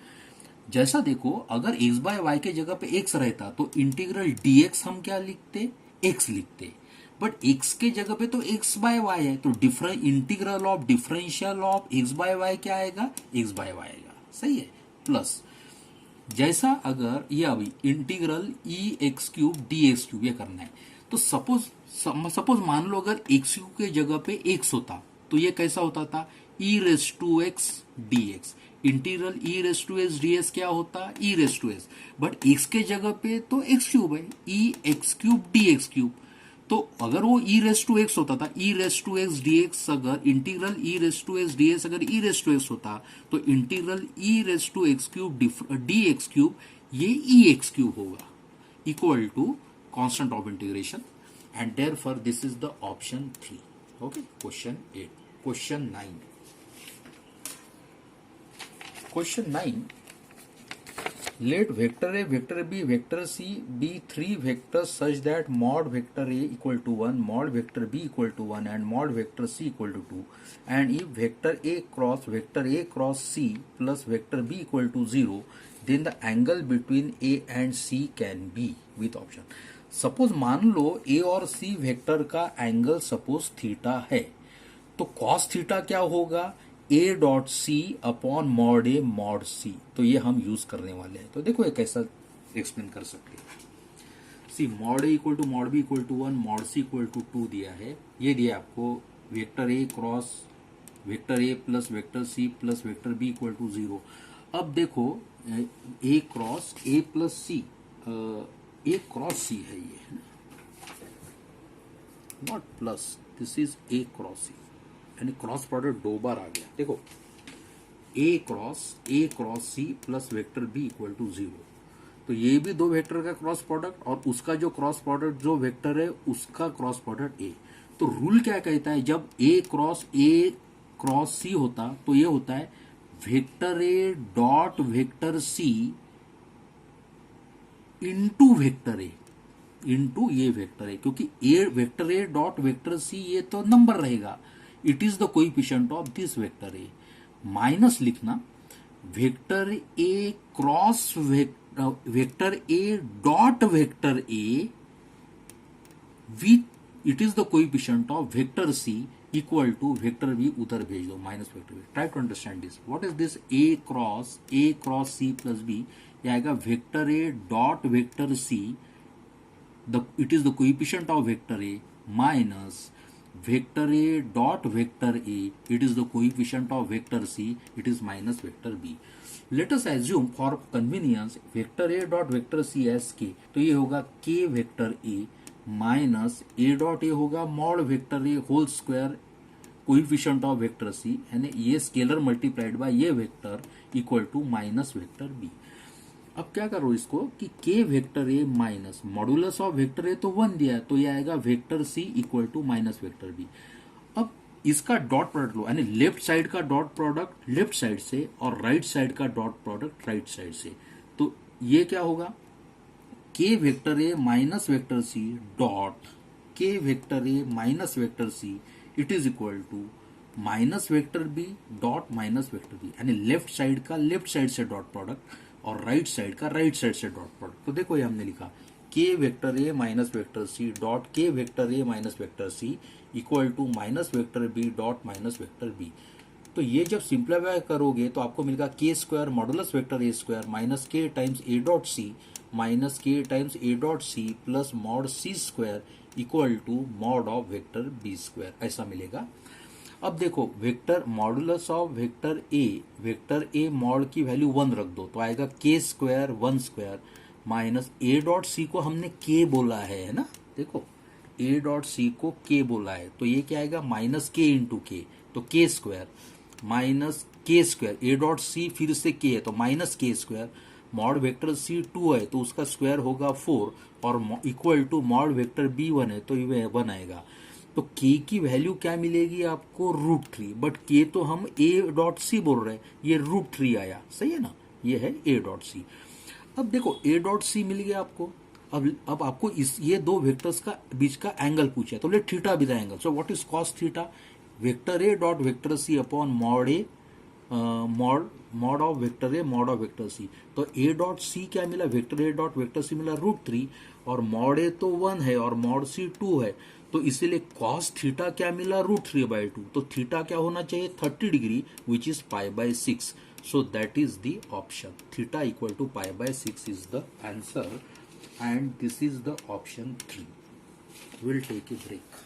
जैसा देखो अगर x बाय वाई के जगह पे x रहता तो इंटीग्रल dx हम क्या लिखते, x लिखते, बट x के जगह पे तो x बाय वाई है, तो integral of differential of x by Y क्या आएगा, x बाय वाई आएगा, सही है। प्लस जैसा अगर ये अभी integral e x cube D x cube ये करना है, तो सपोज मान लो अगर एक्स क्यूब के जगह पे x होता तो ये कैसा होता था, e raise to x d x. Integral e raise to x d x क्या होता, e raise to x, but x के जगह पे तो एक्स क्यूब है, e x cube D x cube. तो अगर वो ई रेस टू एक्स होता था, e raise to x d x, अगर integral e raise to x d x अगर ई रेस टू एक्स होता तो integral e raise to X cube D x cube ये ई एक्स क्यूब होगा, equal to constant of integration, and therefore this is the option 3। Okay, question 8। Question 9, Let vector A, vector B, vector C be three vectors such that mod vector A equal to 1, mod vector B equal to 1 and mod vector C equal to 2. And if vector A cross C plus vector B equal to 0, then the angle between A and C can be with option. Suppose मान लो A और C vector का angle suppose theta है, तो cos theta क्या होगा, A dot C upon mod A mod C. तो ये हम यूज करने वाले हैं। तो देखो ये कैसा एक्सप्लेन कर सकते हैं। C mod A equal to mod B equal to 1, mod C equal to 2 दिया है। ये दिया आपको vector A cross vector A plus vector C plus vector B equal to 0। अब देखो A cross A plus C, A cross C है ये, not plus, this is A cross C, यानी क्रॉस प्रोडक्ट दो बार आ गया। देखो A cross C plus vector B equal to 0। तो ये भी दो वेक्टर का क्रॉस प्रोडक्ट और उसका जो क्रॉस प्रोडक्ट जो वेक्टर है उसका क्रॉस प्रोडक्ट ए। तो रूल क्या कहता है, जब ए क्रॉस सी होता तो ये होता है vector A dot vector C into vector A, into ये वेक्टर ए, क्योंकि A vector A dot vector C ये तो नंबर रहेगा, it is the coefficient of this vector A. Minus लिखना vector A cross vector A dot vector A with it is the coefficient of vector C equal to vector B, उधर भेज दो minus vector B. Try to understand this. What is this A cross C plus B, ये आएगा vector A dot vector C, it is the coefficient of vector A minus vector A dot vector A, it is the coefficient of vector C, it is minus vector B. Let us assume for convenience vector A dot vector C as K, तो ये होगा K vector A minus A dot A होगा mod vector A whole square coefficient of vector C, यानी ये scalar multiplied by ये vector equal to minus vector B। अब क्या करो इसको कि k vector A minus modulus of vector A तो 1 दिया है, तो ये आएगा vector C equal to minus vector बी। अब इसका डॉट प्रोडक्ट लो, यानी लेफ्ट साइड का डॉट प्रोडक्ट लेफ्ट साइड से और राइट साइड का डॉट प्रोडक्ट राइट साइड से। तो ये क्या होगा, k vector A minus vector C dot k vector A minus vector C it is equal to minus vector B dot minus vector B, यानी left side का left side से dot product और right side का right side से dot product. तो देखो ये हमने लिखा k vector A minus vector C dot k vector A minus vector C equal to minus vector B dot minus vector B. तो ये जब सिंप्लीफाई करोगे तो आपको मिलेगा k square modulus vector A square minus k times A dot C minus k times A dot C plus mod C square equal to mod of vector B square, ऐसा मिलेगा। अब देखो vector modulus of vector A mod की value 1 रख दो तो आएगा k square 1 square minus A dot C को हमने k बोला है ना, देखो ए डॉट सी को k बोला है, तो ये क्या आएगा माइनस k इंटू के, तो k square minus k square A dot C फिर से k है तो minus k square, mod vector C 2 है तो उसका स्क्वायर होगा 4 और equal to mod vector B 1 है तो ये 1 आएगा। तो k की वैल्यू क्या मिलेगी आपको √3, बट k तो हम a डॉट सी बोल रहे हैं, ये √3 आया, सही है ना, ये है a डॉट सी। अब देखो a डॉट सी मिल गया आपको। अब आपको इस ये दो वेक्टर्स का बीच का एंगल पूछा है, तो let theta be the angle. So what is cos theta, vector a dot vector C upon mod A mod of vector A mod of vector C. तो a डॉट सी क्या मिला, vector A dot vector C मिला √3 और mod a तो 1 है और mod सी 2 है, तो इसीलिए कॉस थीटा क्या मिला √3/2। तो थीटा क्या होना चाहिए 30 degree which is π/6। So that is the option, theta equal to π/6 is the answer and this is the option 3। Will take a break.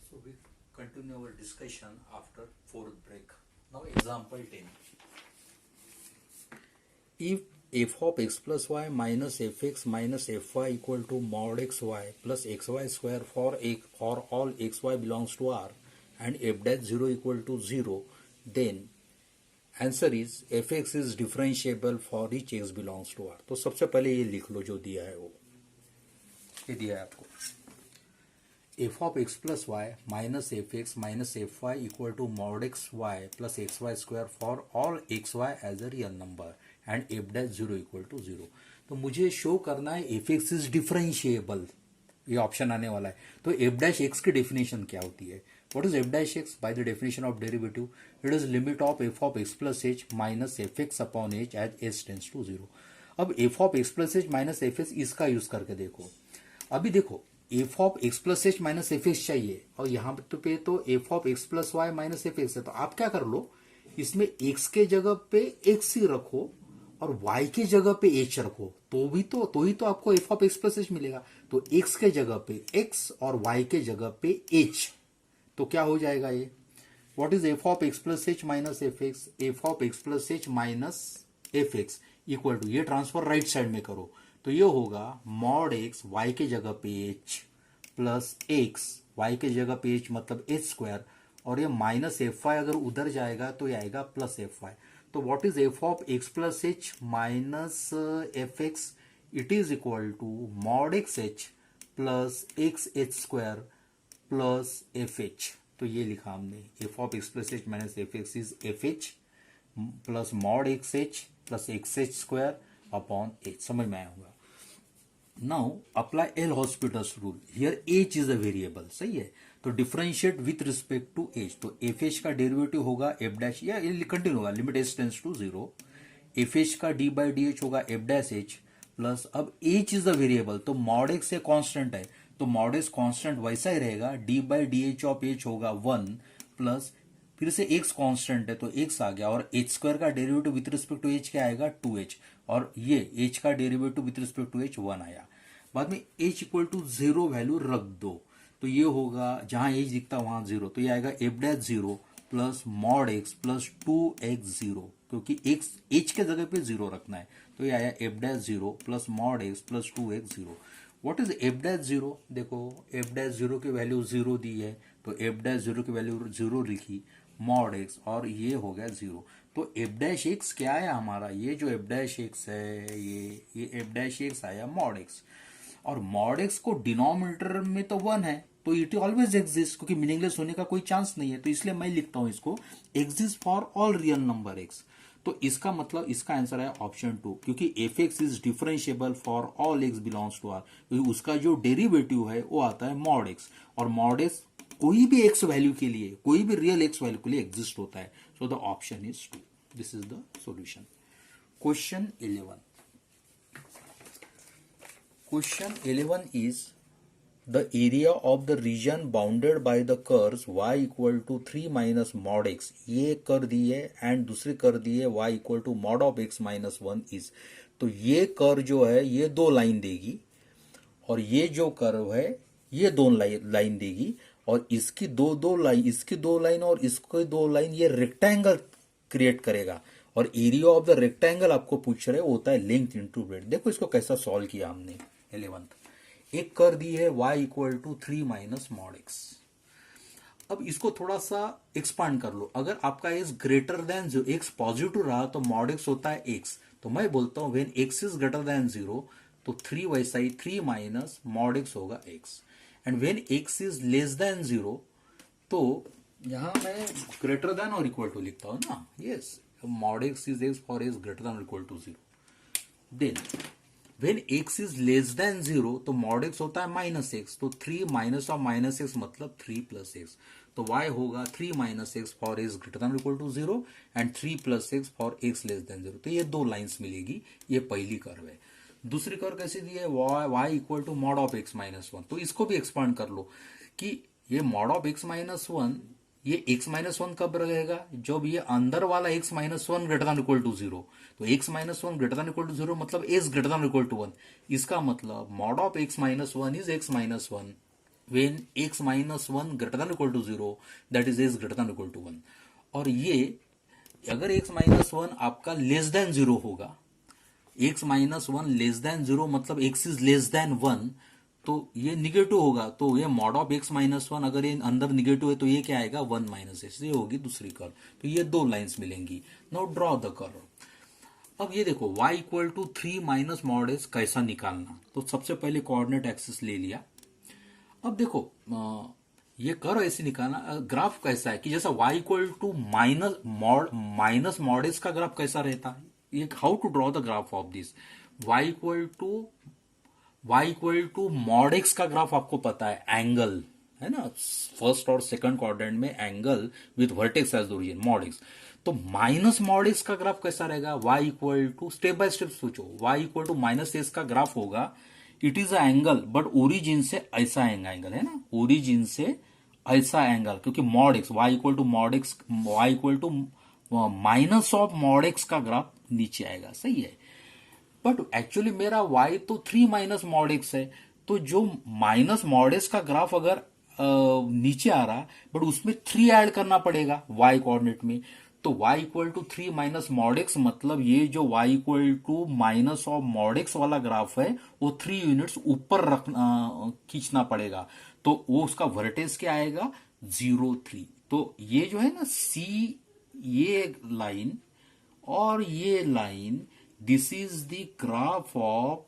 So we continue our discussion after 4th break. Now example 10. If f of x plus y minus fx minus fy equal to mod xy plus xy square for all xy belongs to R and f dash 0 equal to 0, then answer is fx is differentiable for each x belongs to R। तो सबसे पहले ये लिख लो जो दिया है वो, ये दिया है आपको f of x plus Y minus F x minus f y equal to mod x y plus x y square for all x y as a real number and f dash zero equal to zero. तो मुझे show करना है f x is differentiable, ये option आने वाला है। तो f dash x की डेफिनेशन क्या होती है? What is f dash x? By the definition of derivative it is limit of F of x plus H minus F X upon H as H tends to zero. अब F of x plus H minus F S इसका use करके देखो। अभी देखो F of x plus H minus F X चाहिए और यहाँ पे तो F of x plus Y minus F X है। तो आप क्या कर लो, इसमें एक्स के जगह पे एक्स ही रखो और y के जगह पे h रखो, तो ही तो आपको f of x plus H मिलेगा। तो x के जगह पे x और y के जगह पे h, तो क्या हो जाएगा ये? What is f of x plus H minus F x? F of x plus H minus F x equal to, ये ट्रांसफर राइट साइड में करो तो ये होगा मॉड एक्स y के जगह पे h प्लस एक्स y के जगह पे h मतलब h स्क्वायर, और ये माइनस एफ वाई अगर उधर जाएगा तो ये आएगा प्लस एफ वाई। तो what is f of x plus H minus F x? It is equal to mod x h plus x h square plus f h. तो ये लिखा हमने, f of x plus H minus F x is f h plus mod x h plus x h square upon h. समझ में आया होगा? Now apply L'Hospital's rule, here h is a variable, सही है? तो differentiate with respect to h, तो f h का derivative होगा एफ डैश, या कंटिन्यू होगा limit h tends to zero, f h का डी बाई डी एच होगा एफ डैश एच प्लस, अब एच इज अ वेरिएबल तो मॉड एक्स से कांस्टेंट है तो मॉड एक्स कांस्टेंट वैसा ही रहेगा, d by d h of h होगा 1 प्लस फिर से एक्स कांस्टेंट है तो एक्स आ गया, और एच स्क्वायर का derivative with respect to h क्या आएगा 2h, और ये एच का derivative with respect to h 1 आया। बाद में h equal to zero value रख दो तो ये होगा, जहां एच दिखता वहां जीरो, तो ये आएगा F dash zero plus mod x plus 2x zero, क्योंकि एक्स एच के जगह पे जीरो रखना है तो ये आया F dash zero plus mod x plus 2x zero. What is f dash zero? देखो एफ डैश जीरो की वैल्यू जीरो दी है तो एफ डैश जीरो की वैल्यू जीरो लिखी, मॉड एक्स और ये हो गया जीरो। तो एफ डैश एक्स क्या आया हमारा? ये जो एफ डैश एक्स है ये एफ डैश एक्स आया मॉड एक्स, और मॉड एक्स को डिनोमिनेटर में तो 1 है तो इट ऑलवेज एग्जिस्ट, क्योंकि मीनिंगलेस होने का कोई चांस नहीं है, तो इसलिए मैं लिखता हूं इसको exist for all real number x. तो इसका मतलब इसका आंसर है ऑप्शन 2, क्योंकि f x is differentiable for all x belongs to R, क्योंकि उसका जो डेरिवेटिव है वो आता है मॉड एक्स, और मॉड एक्स कोई भी एक्स वैल्यू के लिए, कोई भी रियल एक्स वैल्यू के लिए एग्जिस्ट होता है। सो the option is 2, this is the solution. Question 11, Question 11 is the area of the region bounded by the curves y equal to 3 minus mod x, ये कर दी है, एंड दूसरी कर दी है y equal to mod of x minus 1 is। तो ये कर्व जो है ये दो लाइन देगी, और ये जो कर्व है ये दो लाइन देगी, और इसकी दो लाइन और इसकी दो लाइन, ये रेक्टेंगल क्रिएट करेगा, और एरिया ऑफ द रेक्टेंगल आपको पूछ रहे होता है लेंथ इंटू ब्रेड। देखो इसको कैसा सॉल्व किया हमने। 11th एक कर दी है y equal to 3 minus mod x. अब इसको थोड़ा सा एक्सपांड कर लो, अगर आपका x ग्रेटर देन जो x पॉजिटिव रहा तो मॉड एक्स होता है x, तो मैं बोलता हूं when x is greater than 0 तो 3 वैसा ही 3 माइनस मॉड एक्स होगा x, and when x is less than 0 तो यहां मैं ग्रेटर देन और इक्वल टू लिखता हूं ना, yes mod X is x for x greater than और equal to 0। Then when x is less than 0 तो मॉड x होता है माइनस एक्स, तो 3 माइनस ऑफ माइनस एक्स मतलब 3 प्लस एक्स, तो y होगा 3 minus x for x greater than equal to 0 and 3 plus x for x less than 0। तो ये दो लाइंस मिलेगी, ये पहली कर्व है। दूसरी कर्व कैसे दी है? y equal to mod of x minus 1, तो इसको भी एक्सपांड कर लो कि ये मॉड ऑफ x माइनस 1, ये x माइनस 1 कब रहेगा? जब ये अंदर वाला x minus 1 greater than equal to 0, तो x minus 1 greater than equal to 0 मतलब s greater than equal to 1। इसका मतलब mod of x minus 1 is x minus 1 when x minus 1 greater than equal to 0, that is s greater than equal to 1। और ये अगर x minus 1 आपका less than 0 होगा, x minus 1 less than 0 मतलब x is less then 1, तो ये negative होगा, तो ये मॉड ऑफ x माइनस 1 अगर ये अंदर निगेटिव है तो ये क्या आएगा 1 माइनस एक्स, ये होगी दूसरी कर्व। तो ये दो लाइंस मिलेंगी। Now draw the curve. अब ये देखो y equal to 3 minus mod x कैसा निकालना, तो सबसे पहले कोऑर्डिनेट एक्सिस ले लिया। अब देखो ये करो ऐसे निकालना। ग्राफ कैसा है कि जैसा y equal to minus mod x का ग्राफ कैसा रहता है, ये how to draw the graph of this. y equal to mod x का ग्राफ आपको पता है, एंगल है ना, फर्स्ट और सेकंड क्वाड्रेंट में angle with vertex as the origin, mod x. तो माइनस मॉड एक्स का ग्राफ कैसा रहेगा, y equal to, step by step सोचो, y equal to minus x का ग्राफ होगा, it is a angle but origin से ऐसा एंगल है ना, ओरिजिन से ऐसा एंगल, क्योंकि mod x, y equal to mod x, y equal to minus of mod x का ग्राफ नीचे आएगा, सही है। बट एक्चुअली मेरा y तो 3 माइनस मॉड एक्स है, तो जो माइनस मॉड एक्स का ग्राफ अगर नीचे आ रहा, बट उसमें 3 ऐड करना पड़ेगा y कोऑर्डिनेट में। तो y equal to 3 minus mod x, मतलब ये जो y equal to minus of mod x वाला ग्राफ है वो 3 यूनिट्स ऊपर रखना, खींचना पड़ेगा। तो वो उसका वर्टेज क्या आएगा, 0 3। तो ये जो है ना c, ये लाइन और ये line, this is the graph of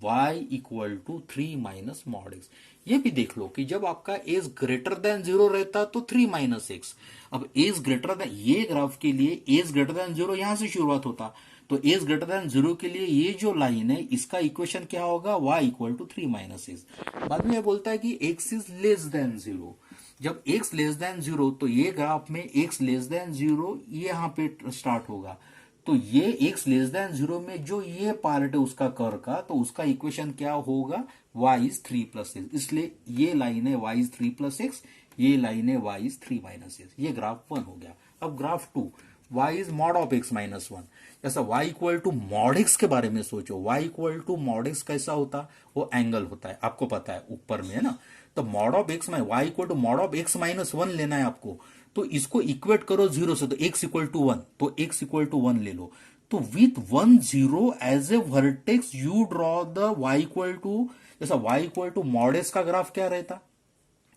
y equal to 3 minus mod x. ये भी देख लो कि जब आपका एज ग्रेटर देन 0 रहता तो 3 माइनस एक्स। अब एज ग्रेटर देन, ये ग्राफ के लिए एज ग्रेटर देन 0 यहां से शुरुआत होता, तो एज ग्रेटर देन 0 के लिए ये जो लाइन है इसका इक्वेशन क्या होगा, y equal to 3 minus x. बाद में ये बोलता है कि x इज लेस देन 0। जब x लेस देन 0 तो ये ग्राफ में x लेस देन 0 ये यहां पे स्टार्ट होगा। तो ये x लेस देन 0 में जो ये पार्ट है उसका कर का, तो उसका इक्वेशन क्या होगा, y इज 3 प्लस एक्स। इसलिए ये लाइन है y इज 3 प्लस एक्स, ये लाइन है y इज 3 माइनस एक्स। ये ग्राफ 1 हो गया। अब graph 2, y is mod of x minus 1। जैसा y equal to mod x के बारे में सोचो, y equal to mod x कैसा होता, वो एंगल होता है, आपको पता है ऊपर में है ना। तो मॉड ऑफ एक्स में y equal to mod of x minus 1 लेना है आपको। तो इसको इक्वेट करो 0 से, तो x इक्वल टू 1, तो x इक्वल टू 1 ले लो। तो with 1 0 as a vertex you draw the y equal to, जैसा y equal to mod x का ग्राफ क्या रहता,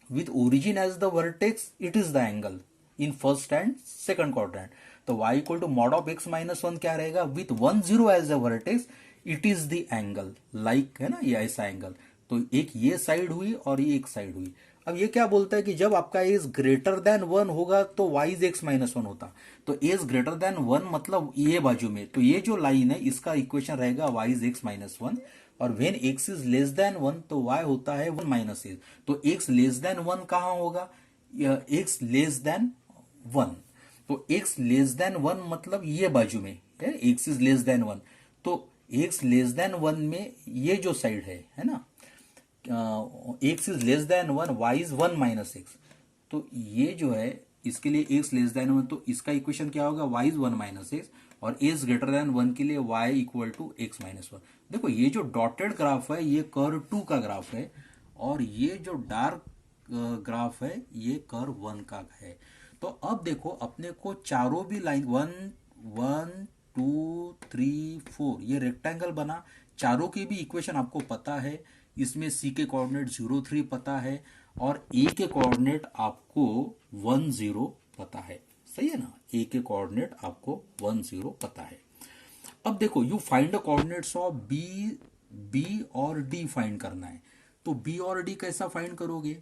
with origin as the vertex it is the angle in first and second quadrant। तो y equal to mod of x minus 1 क्या रहेगा, with 1 0 as a vertex it is the angle, like है ना, ये ऐसा angle. तो एक ये साइड हुई और ये एक साइड हुई। अब ये क्या बोलता है कि जब आपका एज ग्रेटर देन 1 होगा तो y इज x माइनस 1 होता। तो एज ग्रेटर देन 1 मतलब ये बाजू में, तो ये जो लाइन है इसका इक्वेशन रहेगा y इज x माइनस 1। और when x is less then 1 तो y होता है 1 माइनस एज। तो x लेस देन 1 कहां होगा, x लेस देन 1। तो x लेस देन 1 मतलब ये बाजू में है, x इज लेस देन 1। तो x लेस देन 1 में ये जो साइड है ना, x is less then 1, y is 1 minus x. तो ये जो है इसके लिए x लेस देन 1, तो इसका इक्वेशन क्या होगा, y इज 1 माइनस एक्स। और एज ग्रेटर देन 1 के लिए y equal to x minus 1। देखो ये जो डॉटेड ग्राफ है ये कर्व 2 का ग्राफ है, और ये जो डार्क ग्राफ है ये कर्व 1 का है। तो अब देखो अपने को चारों भी लाइन 1 1 2 3 4 ये रेक्टेंगल बना, चारों की भी इक्वेशन आपको पता है। इसमें c के कोऑर्डिनेट 0 3 पता है, और a के कोऑर्डिनेट आपको 1 0 पता है, सही है ना, a के कोऑर्डिनेट आपको 1 0 पता है। अब देखो you find the coordinates of B और डी फाइंड करना है। तो बी और डी कैसा फाइंड करोगे,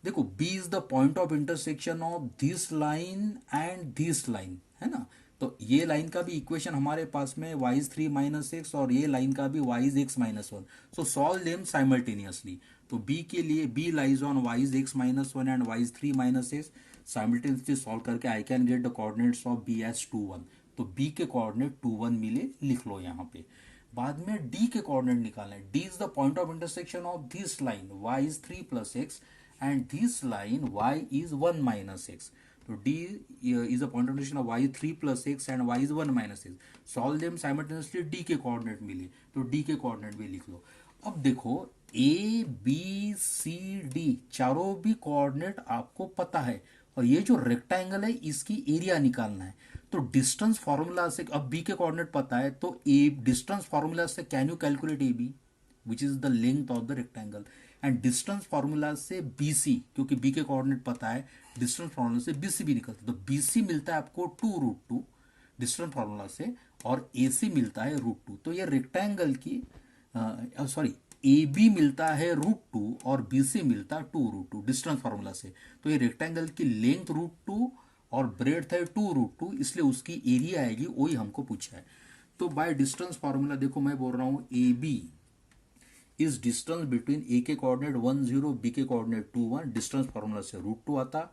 देखो B is the point of intersection of this line and this line, है ना। तो ये लाइन का भी इक्वेशन हमारे पास में y इज 3 माइनस एक्स, और ये लाइन का भी y is x minus 1। So solve them simultaneously. तो b के लिए b lies on y is x minus 1 and y is 3 minus X. Simultaneously solve करके I can get the coordinates of b as 2 1। तो b के coordinate 2 1 मिले, लिख लो यहाँ पे। बाद में d के कोऑर्डिनेट निकालना है। d is the point of intersection of this line y is 3 plus x and this line y is 1 minus x. तो d is a point of intersection of y 3 plus x and y is 1 minus x. Solve them simultaneously, d के coordinate मिले तो d के coordinate भी लिख लो। अब देखो a b c d चारों भी कोऑर्डिनेट आपको पता है, और ये जो रेक्टेंगल है इसकी एरिया निकालना है। तो डिस्टेंस फॉर्मूला से, अब b के कोऑर्डिनेट पता है तो a डिस्टेंस फॉर्मूला से can you calculate A B which is the length of the rectangle, and distance formula से BC, क्योंकि B के कोऑर्डिनेट पता है, डिस्टेंस फॉर्मूला से BC भी निकलता है। तो BC मिलता है आपको 2√2 डिस्टेंस फॉर्मूला से, और AC मिलता है √2। तो ये रेक्टेंगल की सॉरी ए बी मिलता है √2 और बी सी मिलता है 2√2 डिस्टेंस फार्मूला से। तो ये रेक्टेंगल की लेंथ √2 और ब्रेड्थ है 2√2, इसलिए उसकी एरिया आएगी, वही हमको पूछा है। तो बाय डिस्टेंस फार्मूला देखो मैं बोल रहा हूं A B is distance between A के कोऑर्डिनेट 10, बी के कोऑर्डिनेट 21, डिस्टेंस फार्मूला से √2 आता।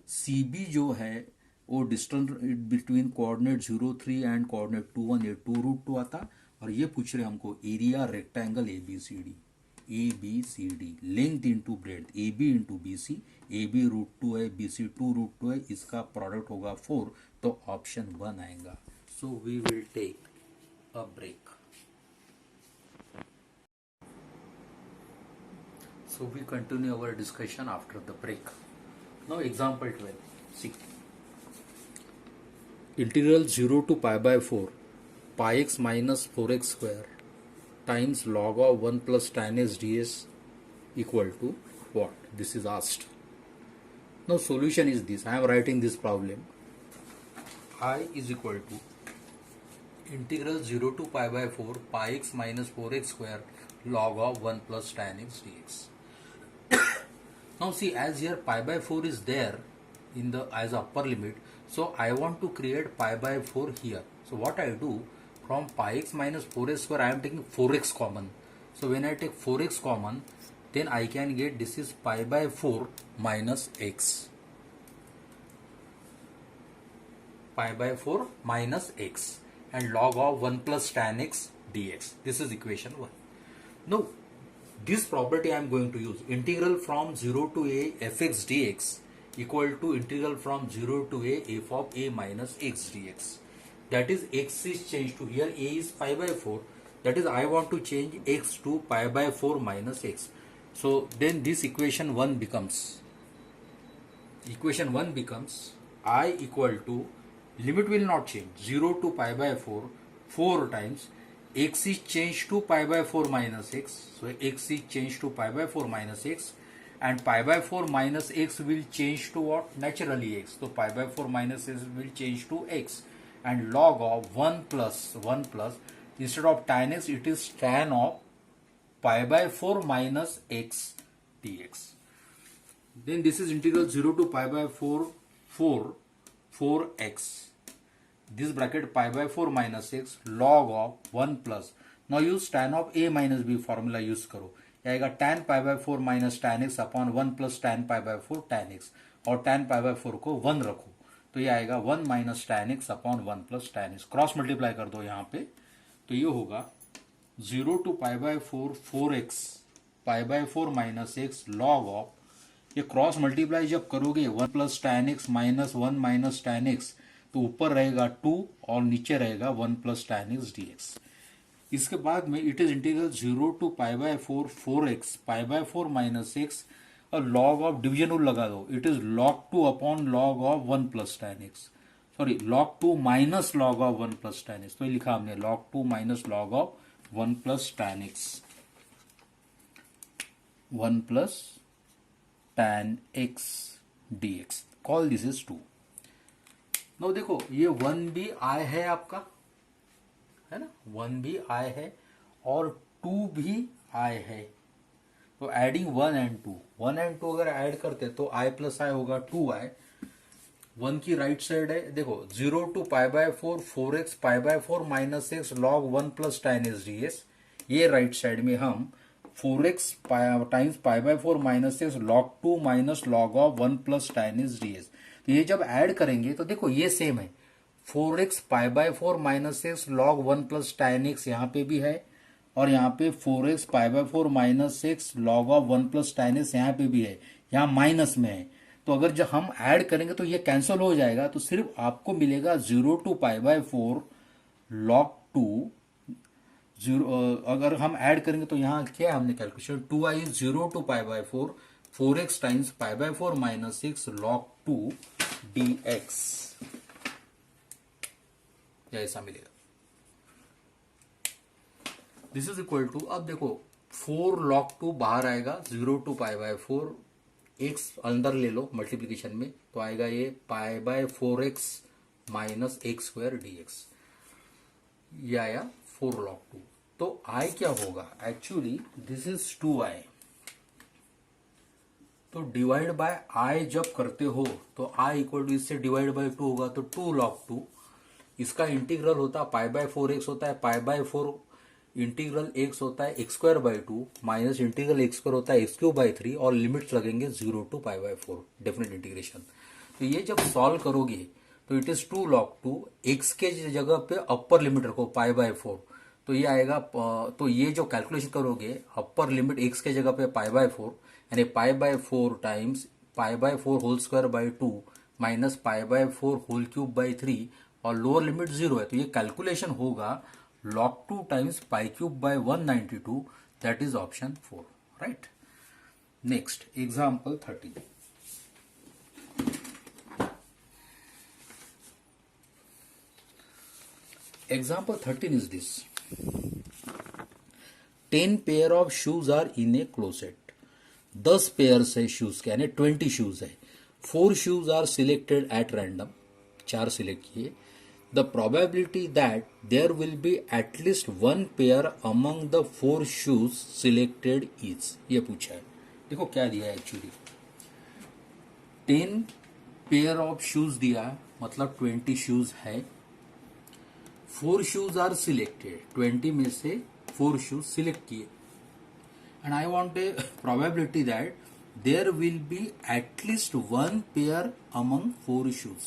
सी बी जो है वो distance between coordinate 03 and coordinate 21, ये 2√2 आता। और ये पूछ रहे हमको area rectangle A B C D, length into breadth A B into B C, A B √2 है, बी सी 2√2 है, इसका प्रोडक्ट होगा 4, तो ऑप्शन 1 आएगा। So we will take a break. So we continue our discussion after the break. Now example 12. See. Integral 0 to pi by 4 pi x minus 4x square times log of 1 plus tan x ds equal to what? This is asked. Now solution is this. I am writing this problem. I is equal to integral 0 to pi by 4 pi x minus 4x square log of 1 plus tan x dx. Now see, as here pi by 4 is there in the as upper limit, so I want to create pi by 4 here. So what I do, from pi x minus 4x square I am taking 4x common. So when I take 4x common, then I can get this is pi by 4 minus x. Pi by 4 minus x and log of 1 plus tan x dx. This is equation 1. Now this property I am going to use. Integral from 0 to a fx dx equal to integral from 0 to a f of a minus x dx. That is x is changed to here a is pi by 4. That is I want to change x to pi by 4 minus x. So then this equation 1 becomes I equal to, limit will not change, 0 to pi by 4 4 times x is changed to pi by 4 minus x. So x is changed to pi by 4 minus x, and pi by 4 minus x will change to what? Naturally x. So pi by 4 minus x will change to x, and log of 1 plus instead of tan x it is tan of pi by 4 minus x dx. Then this is integral 0 to pi by 4x. This bracket pi by 4 minus x log of 1 plus. Now use tan of a minus b formula use करो, ये आएगा tan pi by 4 minus tan x upon 1 plus tan pi by 4 tan x, और tan pi by 4 को 1 रखो, तो ये आएगा 1 minus tan x upon 1 plus tan x. Cross multiply कर दो यहाँ पे, तो ये होगा 0 to pi by 4 4x pi by 4 minus x log of, ये क्रॉस मल्टीप्लाई जब करोगे 1 plus tan x minus 1 minus tan x, तो ऊपर रहेगा 2 और नीचे रहेगा 1 plus tan x dx. इसके बाद में it is integral 0 to pi by 4 4x pi by 4 minus x, और log ऑफ डिवीजन रूल लगा दो, it is log 2 upon log of 1 plus tan x, sorry log 2 माइनस log of 1 plus tan x. तो ये लिखा हमने log 2 माइनस log of 1 plus tan x, 1 plus tan x dx. Call this is 2. No देखो ये 1 भी आई है आपका, है ना, 1 भी आई है और 2 भी आई है. तो एडिंग 1 and 2 अगर ऐड करते तो i प्लस आई होगा 2i. 1 की राइट साइड है, देखो 0 to pi by 4 4x pi by 4 minus x log 1 plus tan x ds. ये राइट साइड में हम 4x times pi by 4 minus x log 2 minus log of 1 plus tan x ds. तो ये जब add करेंगे तो देखो ये सेम है, 4x pi by 4 minus x log 1 plus tan x यहाँ पे भी है, और यहाँ पे 4x pi by 4 minus x log of 1 plus tan x यहाँ पे भी है, यहाँ माइनस में है. तो अगर जब हम ऐड करेंगे तो ये कैंसिल हो जाएगा, तो सिर्फ आपको मिलेगा 0 to pi by 4 log 2 0. अगर हम ऐड करेंगे तो यहाँ क्या हमने calculation 2i is 0 to pi by 4 4x times pi by 4 minus 6 log 2 dx, ऐसा मिलेगा. दिस इज इक्वल टू, अब देखो 4 log 2 बाहर आएगा, 0 to pi by 4 x अंदर ले लो मल्टीप्लीकेशन में, तो आएगा ये pi by 4x minus x square dx. ये आया 4 log 2. तो i क्या होगा, एक्चुअली दिस इज 2i, तो डिवाइड बाय i जब करते हो तो i इक्वल टू इससे डिवाइड बाय 2 होगा, तो 2 log 2, इसका इंटीग्रल होता पाई बाय 4x होता है, पाई बाय 4 इंटीग्रल x होता है x square by 2 minus integral x square होता है x क्यूब बाय 3 और लिमिट्स लगेंगे 0 to pi by 4 definite integration. तो ये जब सॉल्व करोगे तो इट इज 2 log 2, x के जगह पे अपर लिमिट रखो पाई बाय 4, तो ये आएगा, तो ये जो कैलकुलेशन करोगे अपर लिमिट x के जगह पे पाई बाय 4 यानी pi by 4 times pi by 4 whole square by 2 minus pi by 4 whole cube by 3 और लोअर लिमिट 0 है, तो ये कैलकुलेशन होगा log 2 times pi cube by 192, that is option 4, right. Next example 13। Example 13 is this. 10 pair of shoes are in a closet. 10 pairs है shoes के, यानी 20 shoes है। 4 shoes are selected at random, 4 select किए। The probability that there will be at least 1 pair among the 4 shoes selected is, ये पूछा है। देखो क्या दिया है एक्चुअली, 10 पेयर ऑफ शूज दिया, मतलब 20 शूज है। 4 शूज आर सिलेक्टेड, 20 में से 4 शूज सिलेक्ट किए, and I want a probability that there will be at least 1 pair among 4 shoes.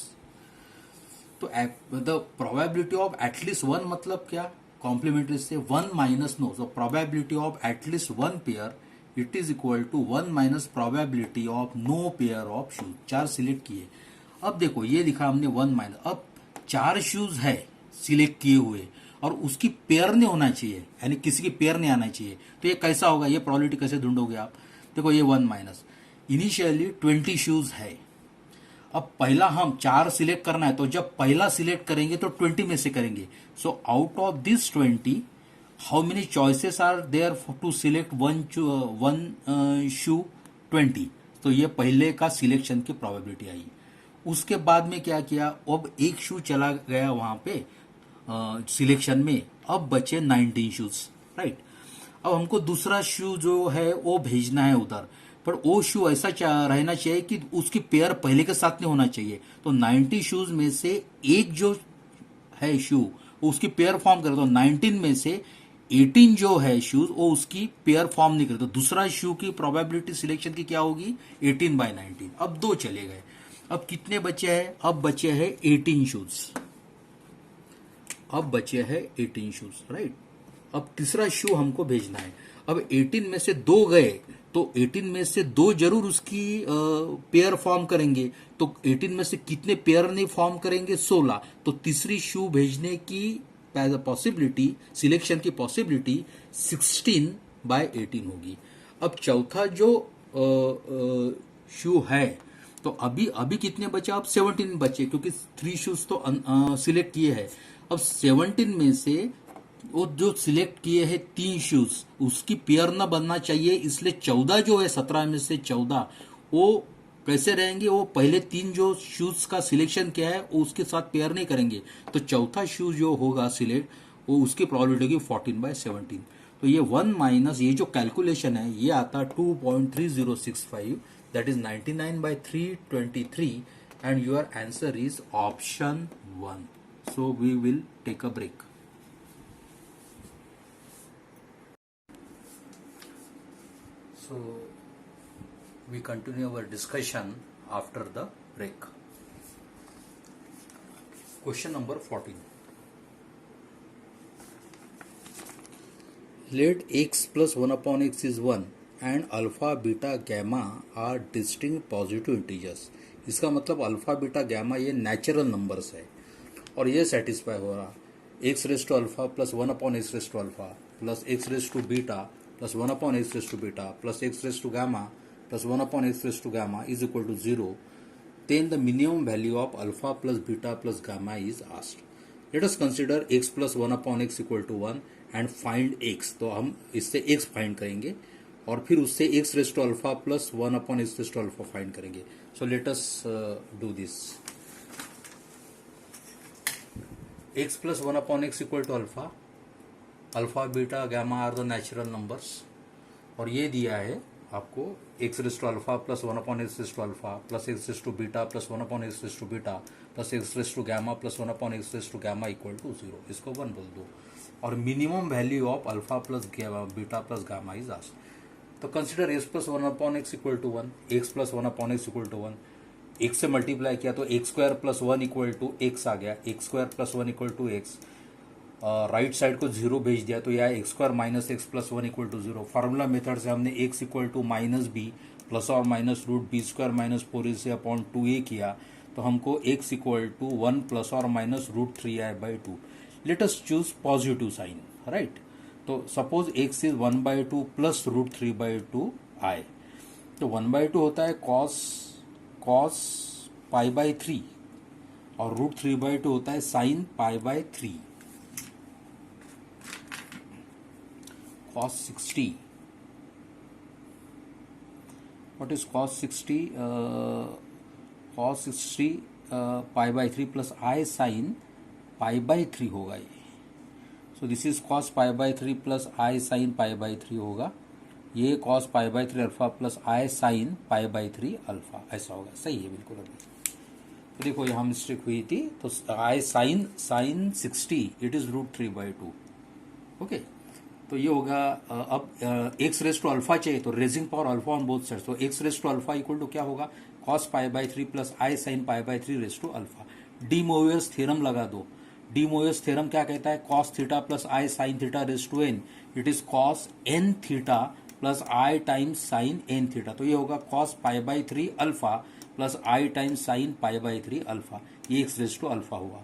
तो द प्रोबेबिलिटी ऑफ एटलीस्ट 1 मतलब क्या, कॉम्प्लीमेंट्री से 1 minus no, so probability of at least 1 pair it is equal to 1 minus probability of no pair of shoes. 4 select किए, अब देखो ये लिखा हमने 1 माइनस, अब 4 शूज है सिलेक्ट किए हुए और उसकी पेयर नहीं होना चाहिए, यानी किसी की पेयर नहीं आना चाहिए, तो ये कैसा होगा, ये प्रोबेबिलिटी कैसे ढूंढोगे आप। देखो ये 1 माइनस, इनिशियली 20 शूज है, अब पहला हम 4 सिलेक्ट करना है, तो जब पहला सिलेक्ट करेंगे तो 20 में से करेंगे, so out of this 20 how many choices are there to select one shoe, 20, तो ये पहले का सिलेक्शन की प्रोबेबिलिटी आई। उसके बाद में क्या किया, अब एक शू चला गया वहां पे सिलेक्शन में, अब बचे 19 शूज, राइट। अब हमको दूसरा शू जो है वो भेजना है उधर, पर वो शू ऐसा रहना चाहिए कि उसकी पेयर पहले के साथ नहीं होना चाहिए, तो 90 शूज में से एक जो है शू वो उसकी पेयर फॉर्म करे, तो 19 में से 18 जो है शूज वो उसकी पेयर फॉर्म नहीं करे, तो दूसरा शू की प्रोबेबिलिटी सिलेक्शन की क्या होगी, 18/19। अब 2 चले गए, अब कितने बचे हैं, अब बचे हैं 18 शूज, अब बचे हैं 18 शूज, राइट। अब तीसरा शू हमको भेजना है, अब 18 में से 2 गए, तो 18 में से 2 जरूर उसकी पेयर फॉर्म करेंगे, तो 18 में से कितने पेयर नहीं फॉर्म करेंगे, 16, तो तीसरी शू भेजने की पॉसिबिलिटी, सिलेक्शन की पॉसिबिलिटी 16/18 होगी। अब चौथा जो शू है, तो अभी अभी कितने बचे, अब 17 बचे, क्योंकि 3 शूज तो सिलेक्ट किए हैं। अब 17 में से वो जो सिलेक्ट किए हैं 3 शूज, उसकी पेयर ना बनना चाहिए, इसलिए 14 जो है, 17 में से 14 वो कैसे रहेंगे, वो पहले 3 जो शूज का सिलेक्शन किया है वो उसके साथ पेयर नहीं करेंगे, तो चौथा शूज जो होगा सिलेक्ट, वो उसकी प्रोबेबिलिटी होगी 14/17। तो ये 1 माइनस ये जो कैलकुलेशन है ये आता 2.3065, that is 99/323, and your answer is option 1। So we will take a break. So we continue our discussion after the break. Question number 14. Let x plus 1/x is 1 and alpha, beta, gamma are distinct positive integers. इसका मतलब alpha beta gamma ये natural numbers है और ये satisfy हो रहा, x raise to alpha plus 1/x raise to alpha plus x raise to beta plus 1/x raise to beta plus x raise to gamma plus 1/x raise to gamma is equal to 0, then the minimum value of alpha plus beta plus gamma is asked. Let us consider x plus 1/x equal to 1 and find x. तो हम इससे x find करेंगे और फिर उससे x raise to alpha plus 1/x raise to alpha find करेंगे. So let us do this. x plus 1/x equal to alpha. Alpha beta gamma are the natural numbers, और ये दिया है आपको x raise to alpha plus 1 x raise to alpha plus x raise to beta plus 1 x raise to beta plus x raise to gamma plus 1 x raise to gamma equal to 0, इसको 1 बोल दो, और minimum value of alpha plus beta plus gamma is asked. तो consider x plus 1/x equal to 1, X plus 1/x equal to 1, X से multiply किया तो X square plus 1 equal to X आ गया, X square plus 1 equal to X, right side को 0 भेज दिया तो यह X square minus X plus 1 equal to 0। Formula method से हमने X equal to minus B plus और minus root B square minus 4ac upon 2a किया, तो हमको एक्स इक्वल टू 1 प्लस और minus root 3i/2। Let us choose positive sign, right. तो suppose X is 1/2 plus root 3/2 i, तो 1/2 होता है cos π/3 और रूट 3/2 होता है sign π/3। cos 60, what is cos 60? Cos 60 π/3 plus i sin π/3 होगा ये। So this is cos π/3 plus i sin π/3 होगा, ये cos π/3 alpha plus i sin π/3 alpha, ऐसा होगा। सही है बिल्कुल। अभी तो देखो यहाँ मिस्टेक हुई थी, तो i sin 60 it is root 3/2, okay. तो ये होगा, अब एक्स रेस टू अल्फा चाहिए तो raising power alpha on both sides, तो x raise to alpha equal to क्या होगा, cos π/3 plus I sine π/3 raise to alpha. De Moivre's theorem लगा दो। डी मोयर्स थ्योरम क्या कहता है, cos theta plus I sine theta raise to N, it is cos n theta plus I times sine n theta, तो ये होगा cos π/3 alpha plus I times sine π/3 alpha, ये x raise to alpha हुआ।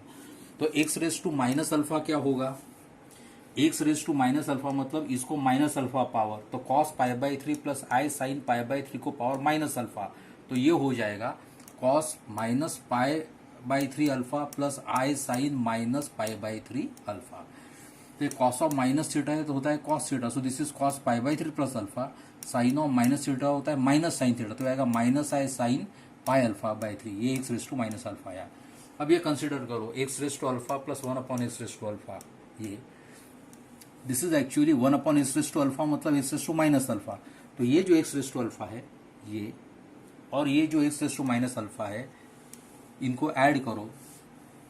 तो x raise to minus alpha क्या होगा, x raise to minus alpha मतलब इसको माइनस अल्फा पावर, तो cos π/3 प्लस आई साइन π/3 को पावर माइनस अल्फा, तो ये हो जाएगा cos माइनस π/3 अल्फा प्लस आई साइन माइनस π/3 अल्फा। तो cos ऑफ माइनस थीटा है तो होता है cos theta, so this is cos π/3 plus alpha, sine of minus theta होता है माइनस साइन थीटा, तो आएगा माइनस आई साइन πα/3, ये x raise to minus alpha आया। अब ये कंसिडर करो X raise to alpha plus 1/x raise to alpha, ये this is actually 1/x to alpha मतलब X raise to minus alpha, तो ये जो एक्स रेस टू अल्फा है ये, और ये जो X raise to minus alpha है, इनको ऐड करो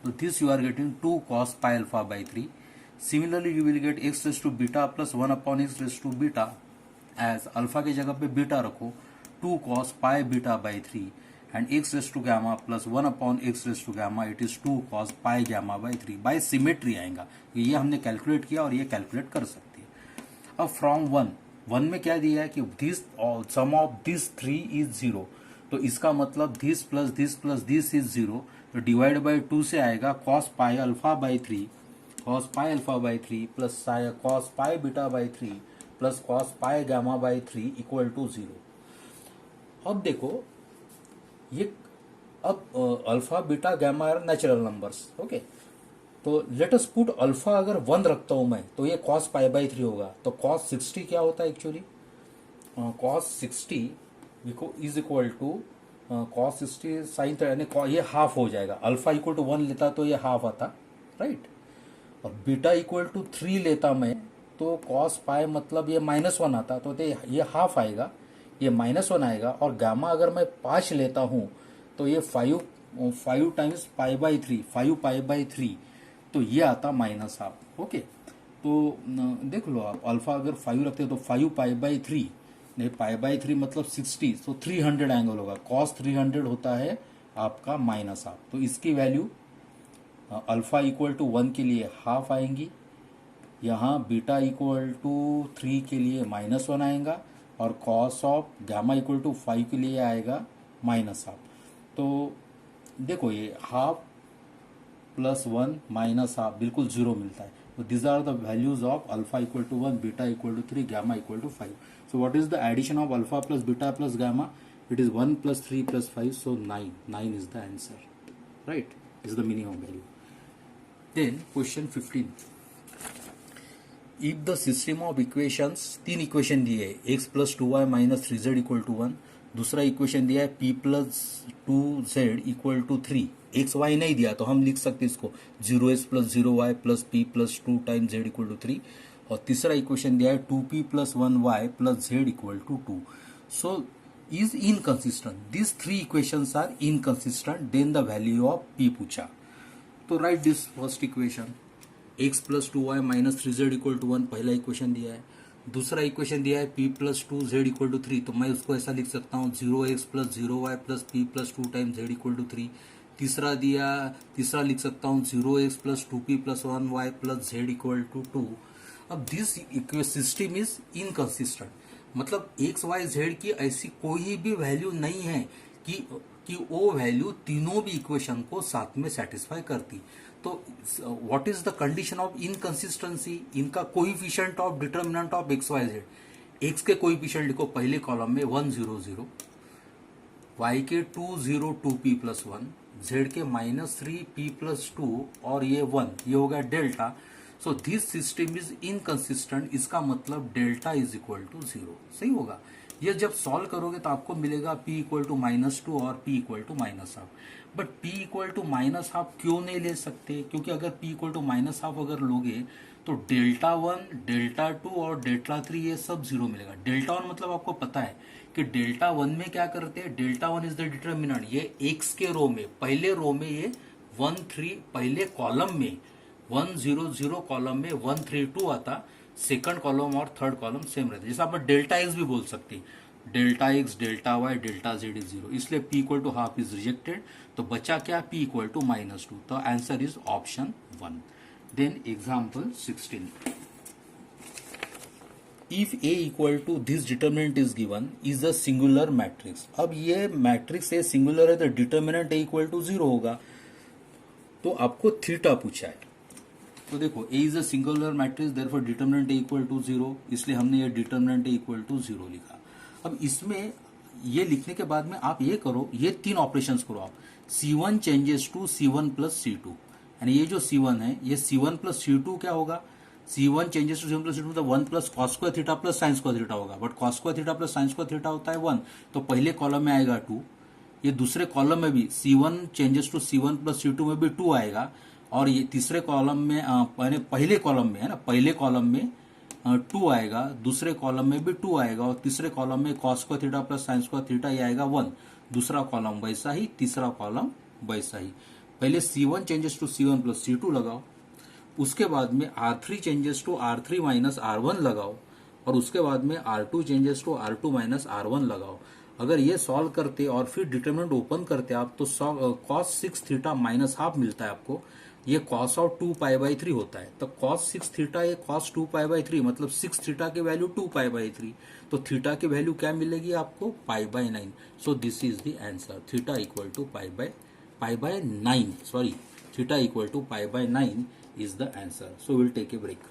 तो this you are getting 2 cos πα/3। Similarly you will get X raise to beta plus 1/x raise to beta, as alpha की जगह पे बीटा रखो, 2 cos πβ/3 and x raised to gamma plus 1/x raised to gamma, it is 2 cos pi gamma/3 by symmetry आएगा। ये हमने calculate किया और ये कैलकुलेट कर सकती है। अब फ्रॉम 1 में क्या दिया है कि this sum of this 3 is 0, तो इसका मतलब दिस प्लस दिस इज 0, तो डिवाइड बाय 2 से आएगा cos πα/3 plus cos πβ/3 plus cos pi gamma/3 equal to 0। अब देखो ये, अब alpha beta gamma are natural numbers, okay. तो लेट अस पुट अल्फा अगर 1 रखता हूं मैं तो ये cos π/3 होगा, तो cos 60 क्या होता है actually, cos 60 is equal to cos 60 sine, यानी ये हाफ हो जाएगा, अल्फा इक्वल टू 1 लेता तो ये हाफ आता, राइट। और बीटा इक्वल टू 3 लेता मैं तो cos पाई मतलब ये -1 आता, तो ये हाफ आएगा, ये -1 आएगा। और गामा अगर मैं 5 लेता हूं तो ये 5 टाइम्स π/3, 5 π/3, तो ये आता -हाफ, ओके। तो देख लो आप, अल्फा अगर 5 रखते हो तो 5 π/3, नहीं π/3 मतलब 60, तो 300 एंगल होगा, cos 300 होता है आपका -हाफ। तो इसकी वैल्यू अल्फा इक्वल टू 1 के लिए हाफ आएंगी, यहाँ बीटा इक्वल टू 3 के लिए -1 आएगा, और cos of gamma equal to 5 के लिए आएगा -हाफ। तो देखो ये हाफ प्लस 1 -हाफ बिल्कुल 0 मिलता है। तो this are the values of alpha equal to 1, beta equal to 3, gamma equal to 5। So what is the addition of alpha plus beta plus gamma, it is 1 + 3 + 5, so 9 is the answer, right? Is the minimum value. Then question 15, if the system of equations, 3 equation दिए है, x + 2y - 3z = 1, दूसरा equation दिया है p + 2z = 3, x y नहीं दिया तो हम लिख सकते इसको 0s + 0y + p + 2 × z = 3, और तीसरा इक्वेशन दिया है 2p plus 1y plus z equal to 2. So is inconsistent. This three equations are inconsistent. Then the value of p पूछा. तो write this first equation. x plus 2y minus 3z equal to 1 पहला equation दिया है. दूसरा equation दिया है p plus 2z equal to 3. तो मैं उसको ऐसा लिख सकता हूँ 0x plus 0y plus p plus 2 times z equal to 3. तीसरा लिख सकता हूँ 0x plus 2p plus 1y plus z equal to 2. अब दिस सिस्टम इज इनकंसिस्टेंट. मतलब एक्स वाई जेड की ऐसी कोई भी वैल्यू नहीं है कि वो वैल्यू तीनों भी इक्वेशन को साथ में सेटिस्फाई करती. तो what is the condition of inconsistency? इनका coefficient of determinant of X Y Z. X के कोएफिशिएंट लिखो पहले कॉलम में 1 0 0, वाई के 2 0 2p प्लस 1, जेड के -3p प्लस 2 और ये 1, ये हो गया delta. So this system is inconsistent. इसका मतलब डेल्टा इज इक्वल टू 0. सही होगा. ये जब सॉल्व करोगे तो आपको मिलेगा p इक्वल टू -2 और p equal to -half. But p equal to -half क्यों नहीं ले सकते? क्योंकि अगर p इक्वल टू -हाफ अगर लोगे तो डेल्टा 1, डेल्टा 2 और डेल्टा 3 ये सब 0 मिलेगा. डेल्टा 1 मतलब आपको पता है कि डेल्टा 1 में क्या करते हैं. Delta 1 is the determinant. ये x के रो में पहले रो में ये 1 3, पहले कॉलम में 1 0 0 कॉलम में 1 3 2 आता. सेकंड कॉलम और थर्ड कॉलम सेम रहता है. जैसे आप डेल्टा एक्स भी बोल सकते हैं. Delta X, delta Y, delta Z is 0. इसलिए p equal to half is rejected. तो बचा क्या? p equal to -2. तो answer is option 1. Then example 16. If a equal to this determinant is given is a singular matrix. अब ये matrix a singular है तो determinant a equal to 0 होगा. तो आपको थीटा पूछा है. तो देखो a is a singular matrix, therefore determinant a equal to 0. इसलिए हमने ये डिटर्मिनेंट a इक्वल टू 0 लिखा. अब इसमें ये लिखने के बाद में आप ये करो, ये तीन ऑपरेशंस करो आप. c1 changes to c1 plus c2. यानी ये जो c1 है ये c1 प्लस c2 क्या होगा? c1 changes to c1 plus c2 मतलब 1 plus cos square theta plus sine square theta होगा. But cos square theta plus sine square theta होता है 1. तो पहले कॉलम में आएगा 2. ये दूसरे कॉलम में भी c1 changes to c1 plus c2 में भी 2 आएगा. और ये तीसरे कॉलम में पहले कॉलम में है ना, पहले कॉलम में 2 आएगा, दूसरे कॉलम में भी 2 आएगा और तीसरे कॉलम में cos square theta plus sine square theta ये आएगा 1. दूसरा कॉलम वैसा ही, तीसरा कॉलम वैसा ही. पहले c1 changes to c1 plus c2 लगाओ. उसके बाद में r3 changes to r3 minus r1 लगाओ. और उसके बाद में r2 changes to r2 minus r1 लगाओ. अगर ये सॉल्व करते और फिर डिटरमिनेंट ओपन करते आप तो cos 6 थीटा माइनस हाफ मिलता है आपको. ये cos ऑफ 2π/3 होता है. तो cos 6 थीटा ये cos 2π/3 मतलब 6 थीटा की वैल्यू 2π/3. तो थीटा की वैल्यू क्या मिलेगी आपको? π/9. So this is the answer. Theta equal to π/9. Sorry, theta equal to π/9 is the answer. So we'll take a break.